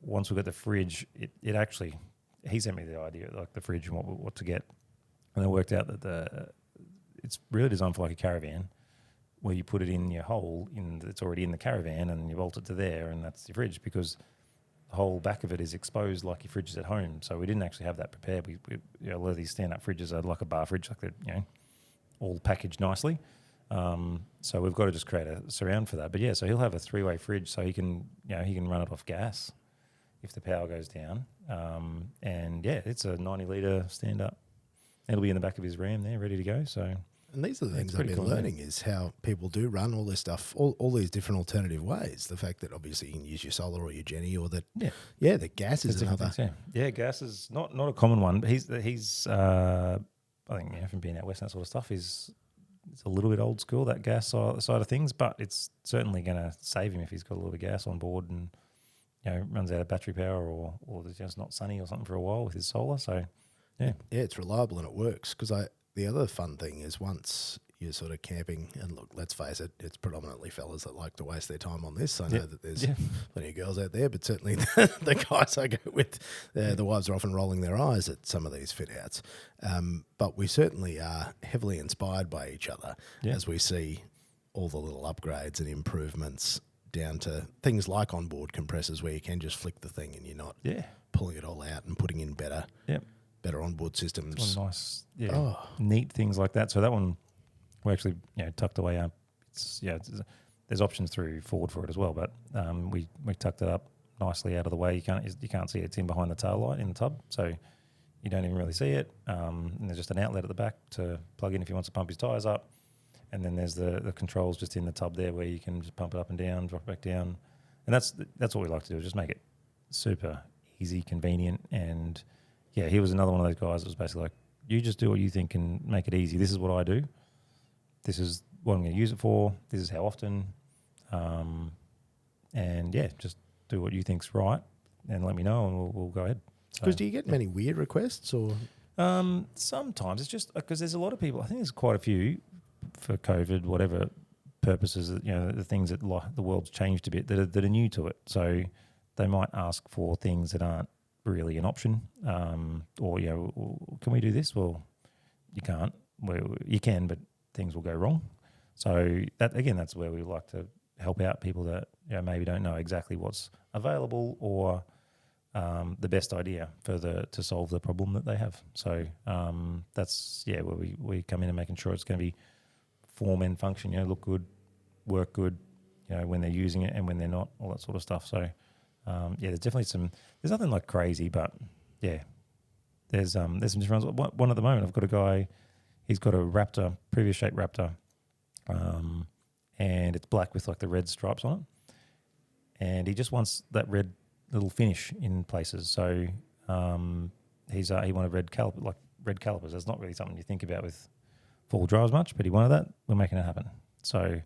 once we got the fridge, it actually, he sent me the idea, like the fridge and what to get, and it worked out that it's really designed for like a caravan, where you put it in your hole it's already in the caravan, and you bolt it to there, and that's your fridge, because the whole back of it is exposed like your fridge is at home. So we didn't actually have that prepared. We a lot of these stand-up fridges are like a bar fridge, like they're all packaged nicely. So we've got to just create a surround for that. But yeah, so he'll have a 3-way fridge, so he can run it off gas if the power goes down. And yeah, it's a 90-litre stand-up. It'll be in the back of his Ram there, ready to go. So. And these are the things I've been learning is how people do run all this stuff, all these different alternative ways. The fact that obviously you can use your solar or your Jenny, or that, the gas is another. Things, gas is not a common one. But he's I think from being out west and that sort of stuff, it's a little bit old school, that gas side of things, but it's certainly going to save him if he's got a little bit of gas on board and runs out of battery power, or it's just not sunny or something for a while with his solar. So yeah, it's reliable and it works. Because the other fun thing is, once you're sort of camping, and look, let's face it, it's predominantly fellas that like to waste their time on this. I know that there's plenty of girls out there, but certainly the guys I go with, the wives are often rolling their eyes at some of these fit outs. But we certainly are heavily inspired by each other as we see all the little upgrades and improvements, down to things like onboard compressors, where you can just flick the thing and you're not pulling it all out and putting in better onboard systems. Nice, neat things like that. So that one we actually tucked away up. There's options through Ford for it as well, but we tucked it up nicely out of the way. You can't see it. It's in behind the tail light in the tub, so you don't even really see it. And there's just an outlet at the back to plug in if he wants to pump his tyres up. And then there's the controls just in the tub there, where you can just pump it up and down, drop it back down. And that's what we like to do, is just make it super easy, convenient. And yeah, he was another one of those guys that was basically like, you just do what you think and make it easy. This is what I do. This is what I'm going to use it for. This is how often. And yeah, just do what you think's right and let me know, and we'll go ahead. Because do you get many weird requests, or? Sometimes it's just because there's a lot of people. I think there's quite a few for COVID, whatever purposes. The things that the world's changed a bit that are new to it. So they might ask for things that aren't really an option, or can we do this? Well, you can't. Well, you can, but things will go wrong. So that's where we like to help out people that maybe don't know exactly what's available, or the best idea to solve the problem that they have. So that's where we come in and making sure it's going to be form and function, look good, work good, when they're using it and when they're not, all that sort of stuff. So there's definitely there's nothing like crazy, but there's some different ones. One at the moment, I've got a guy, he's got a Raptor, previous shape Raptor, and it's black with like the red stripes on it. And he just wants that red little finish in places. So he wanted red calipers. That's not really something you think about with four-wheel drive as much, but he wanted that. We're making it happen. So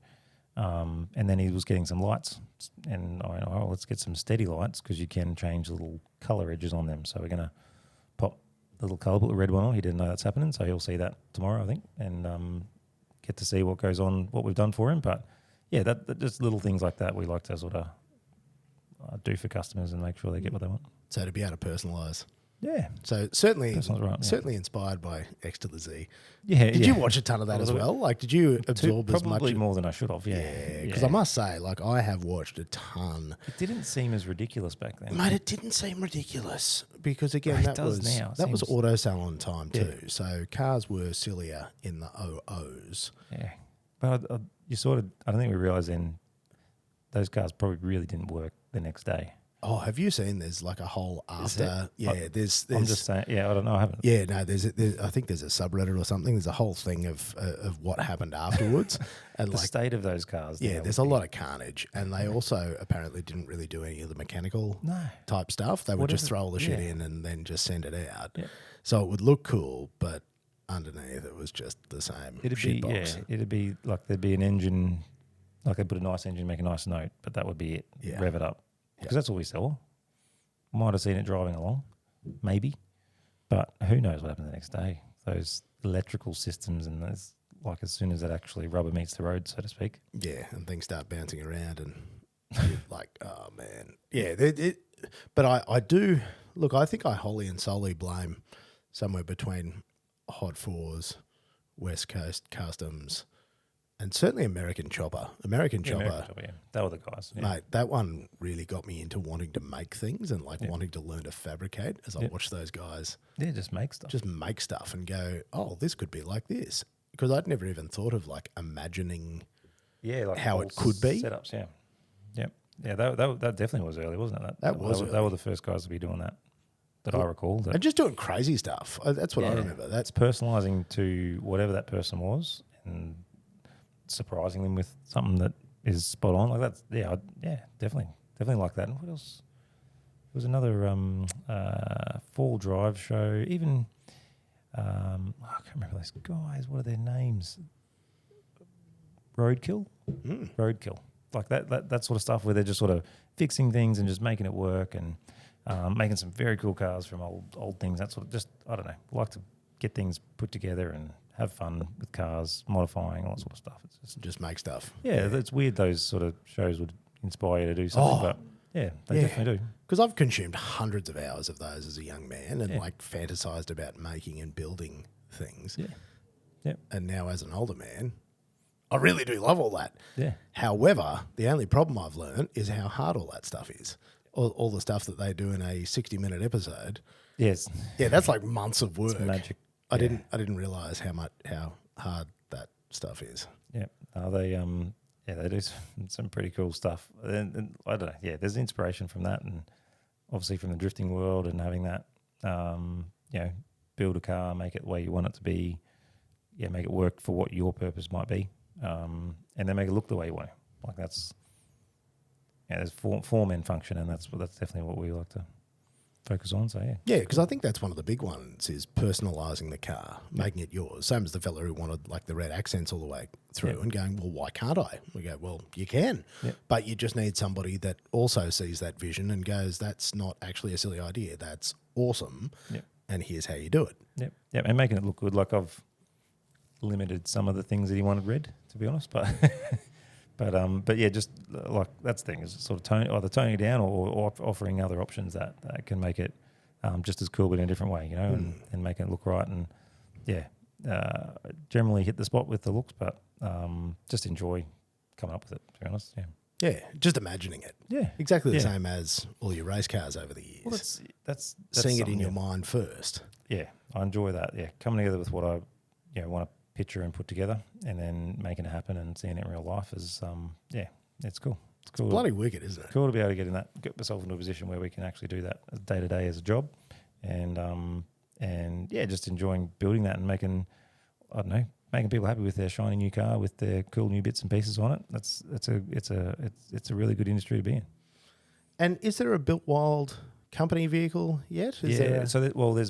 And then he was getting some lights, and I went, oh, let's get some steady lights because you can change little colour edges on them. So we're going to pop the little colour, put the red one on. He didn't know that's happening, so he'll see that tomorrow, I think, and get to see what goes on, what we've done for him. But yeah, that just little things like that we like to sort of do for customers and make sure they get what they want. So to be able to personalise. Yeah. So certainly, Right, certainly inspired by X to the Z. Yeah. Did you watch a ton of that as well? Like, did you absorb as much? Probably more than I should have. Yeah, because I must say, like, I have watched a ton. It didn't seem as ridiculous back then. Mate, it didn't seem ridiculous because again, that was auto salon time too. So cars were sillier in the OOs. Yeah, but I don't think we realised then those cars probably really didn't work the next day. Oh, have you seen? There's like a whole after. Yeah, there's. I'm just saying. Yeah, I don't know. I haven't. Yeah, no. I think there's a subreddit or something. There's a whole thing of what happened afterwards, and the like state of those cars. Yeah, there's a lot of carnage, and they also apparently didn't really do any of the mechanical type stuff. They would just throw all the shit in and then just send it out. Yeah. So it would look cool, but underneath it was just the same shitbox. Yeah, it'd be like there'd be an engine, like they'd put a nice engine, make a nice note, but that would be it. Yeah. Rev it up. Because that's all we sell. Might have seen it driving along, maybe, but who knows what happened the next day. Those electrical systems and those, like as soon as that actually rubber meets the road, so to speak. Yeah, and things start bouncing around and you're like, oh man. Yeah, but I do, look, I think I wholly and solely blame somewhere between Hot Fours, West Coast Customs, and certainly American Chopper. American Chopper, yeah. They were the guys. Yeah. Mate, that one really got me into wanting to make things and like wanting to learn to fabricate as I watched those guys. Yeah, just make stuff. Just make stuff and go, oh, this could be like this. Because I'd never even thought of like imagining like how it could be. Setups, yeah. Yep. Yeah, that definitely was early, wasn't it? They were the first guys to be doing that I recall. And just doing crazy stuff. That's what I remember. That's personalising to whatever that person was and surprising them with something that is spot on. Like that's definitely like that. And what else? There was another fall drive show. Even I can't remember those guys. What are their names? Roadkill. Roadkill. Like that sort of stuff where they're just sort of fixing things and just making it work and making some very cool cars from old things. That sort of just I don't know. Like to get things put together and have fun with cars, modifying, all that sort of stuff. It's just make stuff. Yeah, it's weird those sort of shows would inspire you to do something, but yeah, they definitely do. Because I've consumed hundreds of hours of those as a young man and like fantasized about making and building things. Yeah. And now as an older man, I really do love all that. Yeah. However, the only problem I've learned is how hard all that stuff is. All the stuff that they do in a 60-minute episode. Yes. Yeah, that's like months of work. It's magic. I didn't realize how hard that stuff is. Yeah, they do some pretty cool stuff. And I don't know. Yeah, there's inspiration from that, and obviously from the drifting world, and having that, build a car, make it the way you want it to be. Yeah, make it work for what your purpose might be, and then make it look the way you want it. Like that's there's form and function, and that's definitely what we like to focus on. So yeah, because I think that's one of the big ones is personalising the car, making it yours. Same as the fella who wanted like the red accents all the way through and going, well, why can't I? We go, well, you can, but you just need somebody that also sees that vision and goes, that's not actually a silly idea. That's awesome, and here's how you do it. Yeah, and making it look good. Like I've limited some of the things that he wanted red, to be honest, but. But yeah, just like that's the thing is sort of either toning it down or offering other options that can make it just as cool but in a different way, and make it look right. And generally hit the spot with the looks, but just enjoy coming up with it, to be honest. Yeah, just imagining it. Yeah, exactly the same as all your race cars over the years. Well, that's seeing it in your mind first. Yeah, I enjoy that. Yeah, coming together with what I want to picture and put together, and then making it happen and seeing it in real life is it's cool. It's cool. It's bloody wicked, isn't it? Cool to be able to get myself into a position where we can actually do that day to day as a job, and just enjoying building that and making people happy with their shiny new car with their cool new bits and pieces on it. It's a really good industry to be in. And is there a Built Wyld company vehicle yet? There's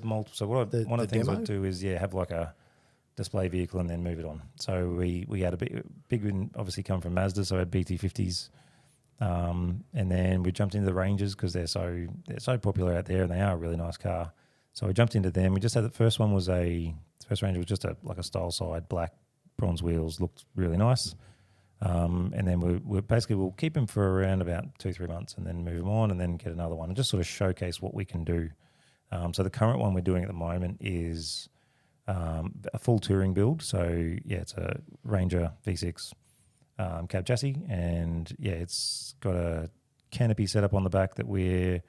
multiple. So one of the things I do is have like a display vehicle, and then move it on. So we had a big one, obviously come from Mazda, so I had BT50s, and then we jumped into the Rangers because they're so popular out there, and they are a really nice car. So we jumped into them. We just had the first one was the first Ranger was just like a style side, black bronze wheels, looked really nice. And then we'll keep them for around about 2-3 months, and then move them on, and then get another one, and just sort of showcase what we can do. So the current one we're doing at the moment is a full touring build. So yeah, it's a Ranger V6 cab chassis, and yeah, it's got a canopy set up on the back that we're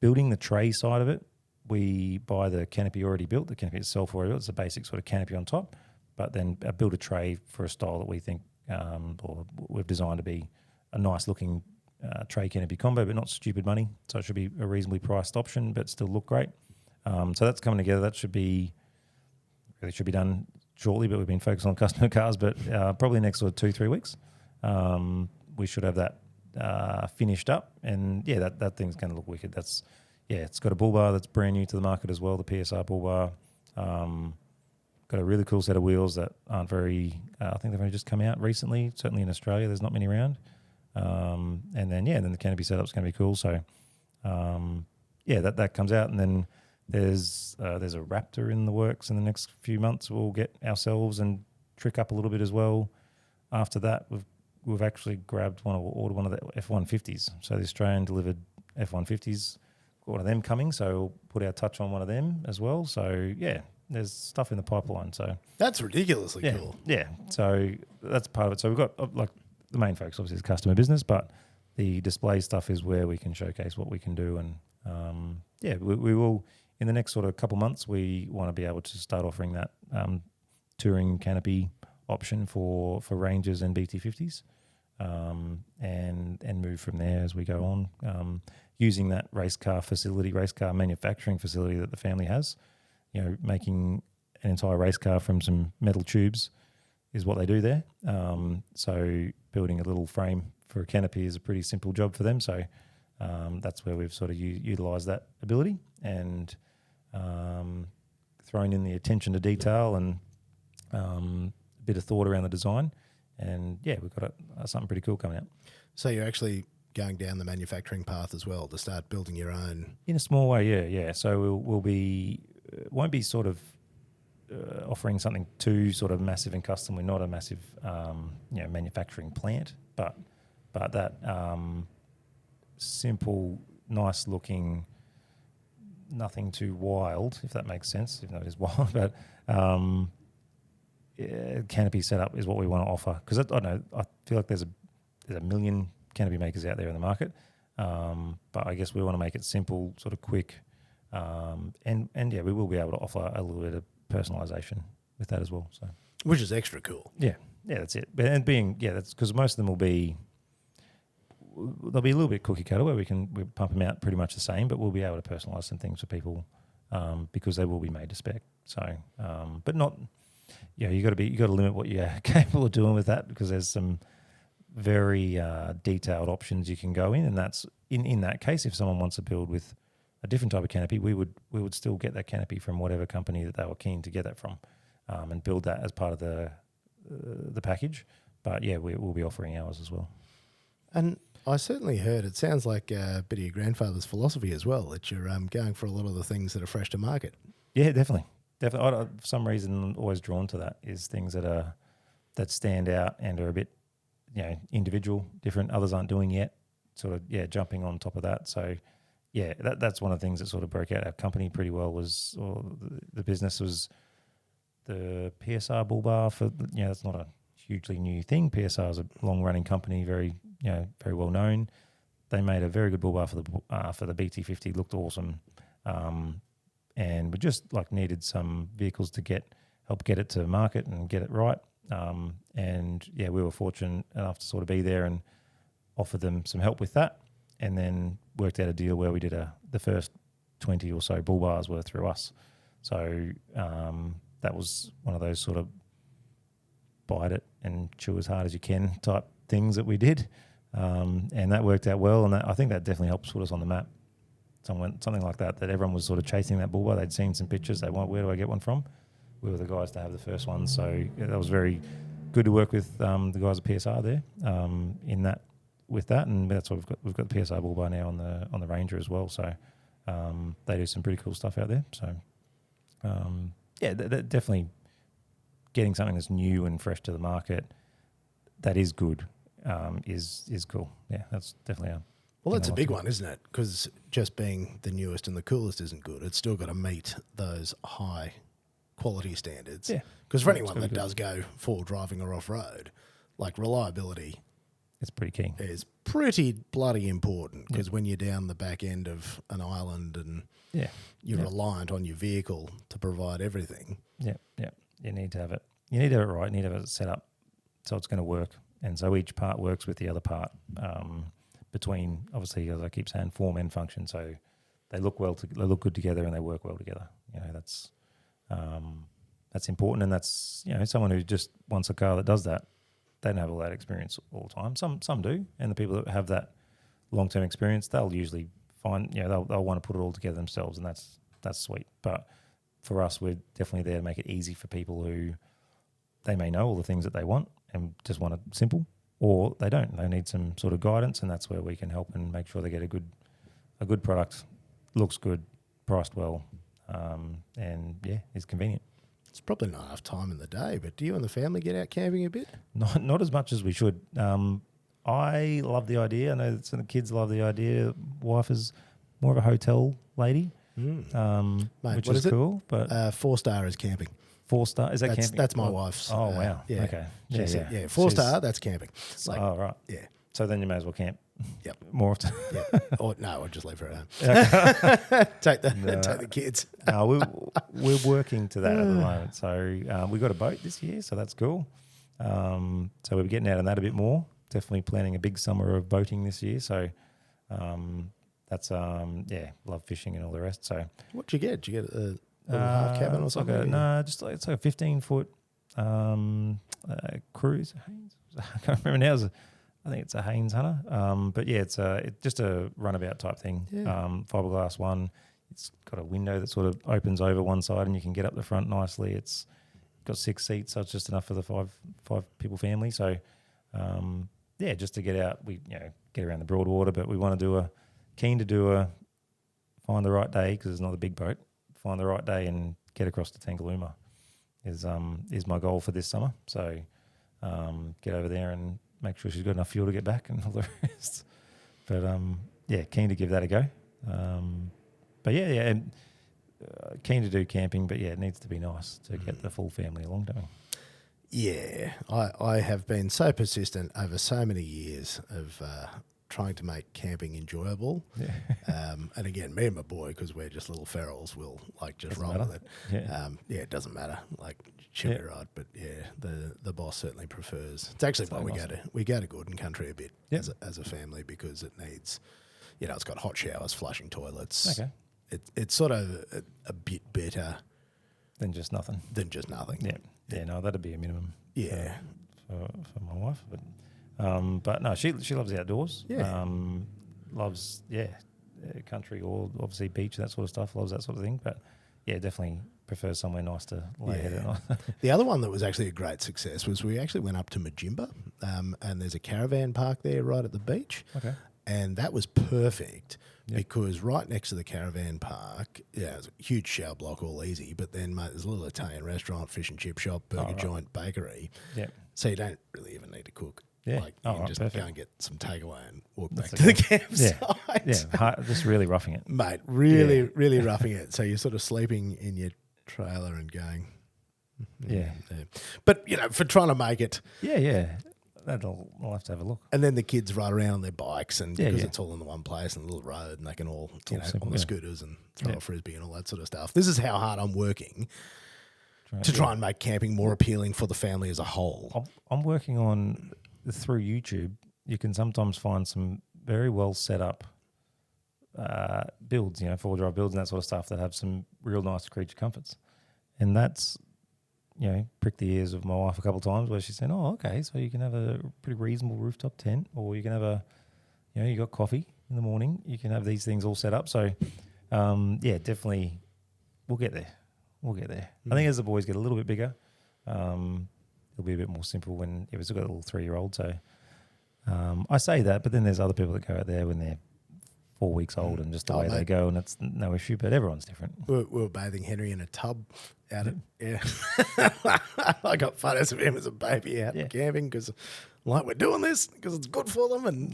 building the tray side of it. We buy the canopy already built, the canopy itself already built. It's a basic sort of canopy on top, but then build a tray for a style that we think or we've designed to be a nice looking tray canopy combo, but not stupid money. So it should be a reasonably priced option, but still look great. So that's coming together. That should be done shortly, but we've been focused on customer cars, but probably next sort of 2-3 weeks. We should have that finished up, and yeah, that thing's going to look wicked. It's got a bull bar that's brand new to the market as well, the PSR bull bar. Got a really cool set of wheels that aren't very, I think they've only just come out recently, certainly in Australia, there's not many around. And then the canopy setup's going to be cool. So that comes out, and then there's a Raptor in the works in the next few months. We'll get ourselves and trick up a little bit as well. After that, we've actually ordered one of the F-150s. So the Australian delivered F-150s, got one of them coming. So we'll put our touch on one of them as well. So yeah, there's stuff in the pipeline. So that's ridiculously cool. Yeah. So that's part of it. So we've got like the main focus obviously is customer business, but the display stuff is where we can showcase what we can do. And we will, in the next sort of couple months, we want to be able to start offering that touring canopy option for Rangers and BT50s, and move from there as we go on, using that race car manufacturing facility that the family has. Making an entire race car from some metal tubes is what they do there. So building a little frame for a canopy is a pretty simple job for them. So that's where we've sort of utilised that ability and thrown in the attention to detail and a bit of thought around the design. And yeah, we've got something pretty cool coming out. So you're actually going down the manufacturing path as well to start building your own? In a small way, yeah. So we'll be, won't be sort of offering something too sort of massive and custom. We're not a massive manufacturing plant, but that simple, nice looking, nothing too wild, if that makes sense, even though it is wild, but canopy setup is what we want to offer. Because I don't know, I feel like there's a million canopy makers out there in the market, but I guess we want to make it simple, sort of quick, and we will be able to offer a little bit of personalisation with that as well. So, which is extra cool. Yeah, that's it. And that's because most of them they'll be a little bit cookie cutter where we pump them out pretty much the same, but we'll be able to personalise some things for people because they will be made to spec. So, but not, you got to limit what you're capable of doing with that, because there's some very detailed options you can go in, and that's in that case, if someone wants to build with a different type of canopy, we would still get that canopy from whatever company that they were keen to get that from, and build that as part of the package. But yeah, we'll be offering ours as well. And I certainly heard, it sounds like a bit of your grandfather's philosophy as well, that you're going for a lot of the things that are fresh to market. Yeah, definitely. For some reason, I'm always drawn to that, is things that stand out and are a bit, individual, different, others aren't doing yet, sort of, jumping on top of that. So, yeah, that's one of the things that sort of broke out our company pretty well the business was the PSR bull bar for, that's not a hugely new thing. PSR is a long-running company, very well known. They made a very good bull bar for the BT50, looked awesome, and we just needed some vehicles to help get it to market and get it right. And we were fortunate enough to sort of be there and offer them some help with that, and then worked out a deal where we did the first 20 or so bull bars were through us. So that was one of those sort of bite it and chew as hard as you can type things that we did. And that worked out well, and I think that definitely helped put us on the map. Something like that everyone was sort of chasing that bull bar. They'd seen some pictures. They went, where do I get one from? we were the guys to have the first one. So yeah, that was very good to work with the guys at PSR there with that, and that's what we've got the PSR bull by now on the Ranger as well. So they do some pretty cool stuff out there. So that definitely getting something that's new and fresh to the market that is good is cool. Yeah, that's definitely Well, that's a big one, isn't it? Because just being the newest and the coolest isn't good. It's still got to meet those high quality standards. Yeah. Because for anyone that does go four-wheel driving or off-road, like reliability it's pretty key. is pretty bloody important, because when you're down the back end of an island and you're reliant on your vehicle to provide everything. Yeah. You need to have it. You need to have it right. You need to have it set up so it's going to work. And so each part works with the other part between, obviously, as I keep saying, form and function. So they look they look good together and they work well together. You know, that's important. And that's, you know, someone who just wants a car that does that, they don't have all that experience all the time. Some do. And the people that have that long-term experience, they'll usually find, you know, they'll want to put it all together themselves, and that's sweet. But for us, we're definitely there to make it easy for people who they may know all the things that they want and just want it simple, or they don't. They need some sort of guidance, and that's where we can help and make sure they get a good product, looks good, priced well, and is convenient. It's probably not enough time in the day, but do you and the family get out camping a bit? Not as much as we should. I love the idea. I know that some of the kids love the idea. Wife is more of a hotel lady, Mate, which is cool. But 4-star is camping. 4-star, is that camping? That's my wife's. Oh, wow. Yeah. Okay. Yeah. 4-star, that's camping. Like, right. Yeah. So then you may as well camp. Yep. More often. Yeah. Or no, I'll just leave her at home. Take the kids. No, we're working to that at the moment. So we got a boat this year, so that's cool. So we're getting out on that a bit more. Definitely planning a big summer of boating this year. So that's love fishing and all the rest. So what'd you get? Did you get a little half cabin or something? It's like a 15-foot cruise. I can't remember now. I think it's a Haynes Hunter. But yeah, it's just a runabout type thing. Yeah. Fiberglass one. It's got a window that sort of opens over one side, and you can get up the front nicely. It's got 6 seats, so it's just enough for the five people family. So just to get out, we get around the Broadwater, but we want to find the right day, because it's not a big boat. Find the right day and get across to Tangalooma is my goal for this summer. So get over there and make sure she's got enough fuel to get back and all the rest. But keen to give that a go. And keen to do camping, but it needs to be nice to get the full family along, don't we? Yeah, I have been so persistent over so many years of trying to make camping enjoyable. Yeah. And again, me and my boy, because we're just little ferals, will just roll with it. Yeah. It doesn't matter. She'll be right, but the boss certainly prefers. It's actually why we go to Gordon Country a bit as a family, because it needs, it's got hot showers, flushing toilets. Okay. It's sort of a bit better than just nothing. Yeah, no, that'd be a minimum. Yeah, for my wife, but no, she loves the outdoors. Yeah, loves country, or obviously beach, that sort of stuff. Loves that sort of thing, but definitely prefers somewhere nice to lay head at night. The other one that was actually a great success was we actually went up to Majimba, and there's a caravan park there right at the beach. Okay, and that was perfect. Yep. Because right next to the caravan park, it's a huge shower block, all easy. But then, mate, there's a little Italian restaurant, fish and chip shop, burger joint, bakery. Yeah. So you don't really even need to cook. Yeah. You can just go and get some takeaway and walk back to the campsite. Yeah, just really roughing it. Mate, really roughing it. So you're sort of sleeping in your trailer and going. Yeah. But, for trying to make it. Yeah. I'll have to have a look. And then the kids ride around on their bikes, and because it's all in the one place and a little road, and they can all, on the scooters and throw a frisbee and all that sort of stuff. This is how hard I'm working to try and make camping more appealing for the family as a whole. I'm working on, through YouTube, you can sometimes find some very well set up builds, four-wheel drive builds and that sort of stuff that have some real nice creature comforts. And that's, pricked the ears of my wife a couple of times, where she said, "Oh, okay, so you can have a pretty reasonable rooftop tent, or you can have you got coffee in the morning. You can have these things all set up." So, definitely, we'll get there. We'll get there. I think as the boys get a little bit bigger, it'll be a bit more simple when we've still got a little 3-year-old. So I say that, but then there's other people that go out there when they're 4 weeks old and just the way they go, and it's no issue. But everyone's different. We were bathing Henry in a tub out at I got photos of him as a baby out camping because like we're doing this because it's good for them. And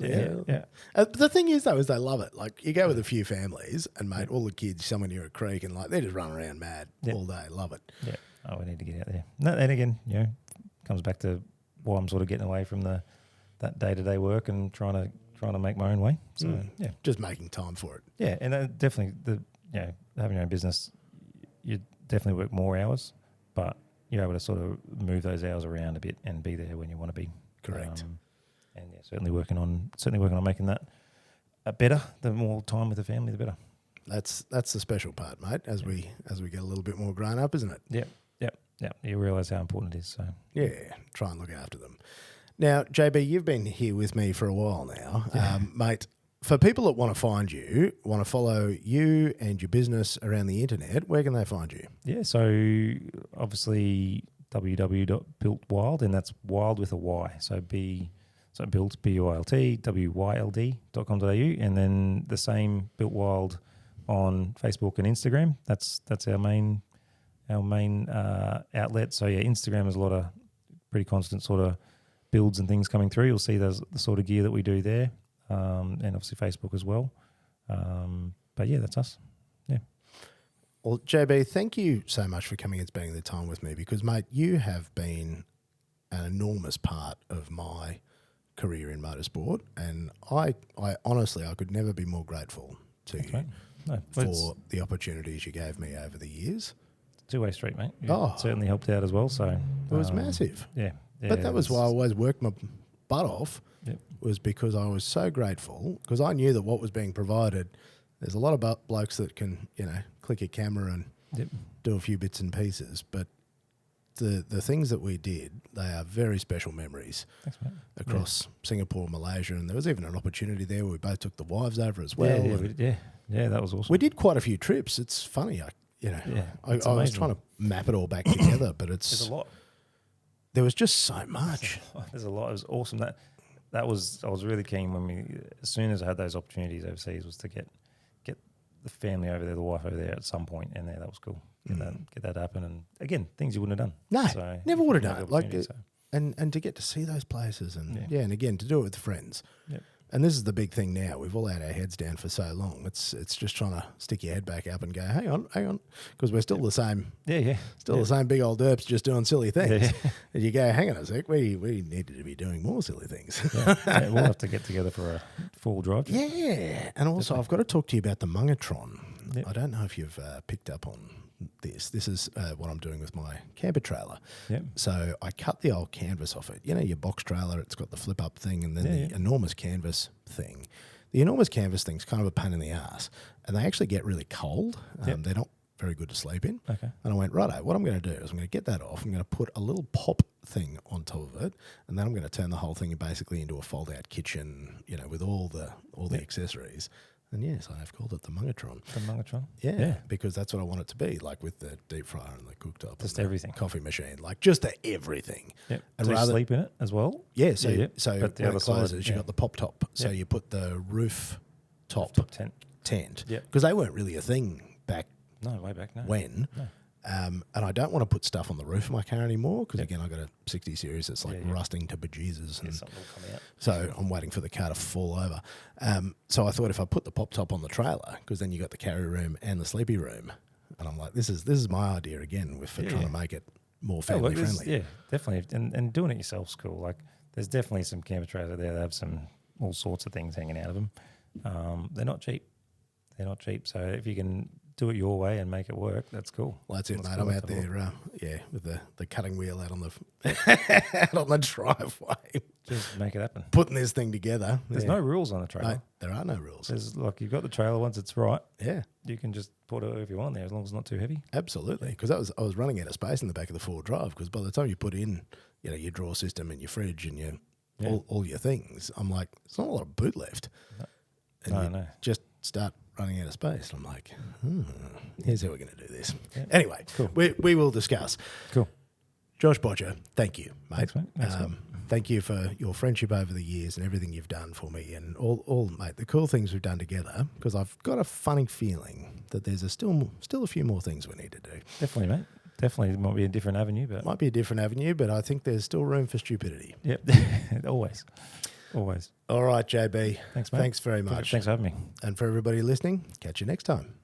the thing is though is they love it. Like you go with a few families and mate, all the kids somewhere near a creek and like they just run around mad all day. Love it. Yeah. Oh, we need to get out there. No, and again, comes back to why I'm sort of getting away from that day-to-day work and trying to make my own way. So just making time for it. Yeah, and definitely having your own business, you definitely work more hours, but you're able to sort of move those hours around a bit and be there when you want to be. Correct. And certainly working on making that better. The more time with the family, the better. That's the special part, mate. As we get a little bit more grown up, isn't it? Yeah. You realise how important it is. So try and look after them. Now, JB, you've been here with me for a while now, mate. For people that want to find you, want to follow you and your business around the internet, where can they find you? Yeah, so obviously www.builtwyld, and that's wild with a Y. So built, B-U-I-L-T, W-Y-L-D.com.au, and then the same Built Wyld on Facebook and Instagram. That's our main outlet. So Instagram has a lot of pretty constant sort of builds and things coming through. You'll see the sort of gear that we do there, and obviously Facebook as well. But that's us. Yeah. Well, JB, thank you so much for coming and spending the time with me because, mate, you have been an enormous part of my career in motorsport, and I honestly, I could never be more grateful to you for the opportunities you gave me over the years. Two-way street, mate. You certainly helped out as well. So it was massive. Yeah. But that was why I always worked my butt off, was because I was so grateful, because I knew that what was being provided, there's a lot of blokes that can, click a camera and do a few bits and pieces, but the things that we did, they are very special memories. Thanks, mate. Across Singapore, Malaysia, and there was even an opportunity there where we both took the wives over as well. Yeah, that was awesome. We did quite a few trips. It's funny, I was trying to map it all back together, but there's a lot. There was just so much. There's a lot. It was awesome. I was really keen as soon as I had those opportunities overseas, was to get the family over there, the wife over there at some point, and that was cool. Get that happen, and again, things you wouldn't have done. No, never would have done. And to get to see those places, and and again to do it with friends. Yep. And this is the big thing now. We've all had our heads down for so long. It's just trying to stick your head back up and go, hang on, because we're still the same. The same big old derps just doing silly things. And you go, hang on a sec, we needed to be doing more silly things. We'll have to get together for a full drive. Yeah, and also I've got to talk to you about the Mungatron. Yep. I don't know if you've picked up on this. This is what I'm doing with my camper trailer. Yep. So I cut the old canvas off it. Your box trailer, it's got the flip up thing and then the enormous canvas thing. The enormous canvas thing's kind of a pain in the ass, and they actually get really cold. They're not very good to sleep in. Okay. And I went, righto, what I'm going to do is I'm going to get that off. I'm going to put a little pop thing on top of it, and then I'm going to turn the whole thing basically into a fold-out kitchen, with all the accessories. And yes, I have called it the Mungatron. The Mungatron? Yeah, because that's what I want it to be, like with the deep fryer and the cooktop. Just and everything. Coffee machine, like just everything. Yep. And so you sleep in it as well? Yeah, so but the when other it closes, side, you've got the pop top. So you put the roof top tent. Because they weren't really a thing back way back now. When. No. And I don't want to put stuff on the roof of my car anymore because, again, I've got a 60 series that's like rusting to bejesus. And something will come out. So I'm waiting for the car to fall over. So I thought if I put the pop top on the trailer, because then you got the carry room and the sleepy room. And I'm like, this is my idea again for trying to make it more family friendly. Yeah, definitely. And doing it yourself's cool. Like, there's definitely some camper trailers out there that have all sorts of things hanging out of them. They're not cheap. So if you can do it your way and make it work, that's cool. Well, that's it, mate. I'm out there, with the cutting wheel out on the driveway. Just make it happen. Putting this thing together. There's no rules on the trailer. Mate, there are no rules. There's you've got the trailer once it's right. Yeah. You can just put it wherever you want there as long as it's not too heavy. Absolutely. Because I was running out of space in the back of the four-wheel drive because by the time you put in, your drawer system and your fridge and all your things, I'm like, there's not a lot of boot left. No. Just start running out of space. And I'm like, here's how we're going to do this. Yeah. Anyway, Cool. we will discuss. Cool. Josh Boettcher, thank you, mate. Thanks, mate. Thanks, mate. Thank you for your friendship over the years and everything you've done for me and all mate, the cool things we've done together, because I've got a funny feeling that there's still a few more things we need to do. Definitely, mate. Definitely. It might be a different avenue, but... Might be a different avenue, but I think there's still room for stupidity. Yep. Always. Always. All right, JB. Thanks, mate. Thanks very much. Thanks for having me. And for everybody listening, catch you next time.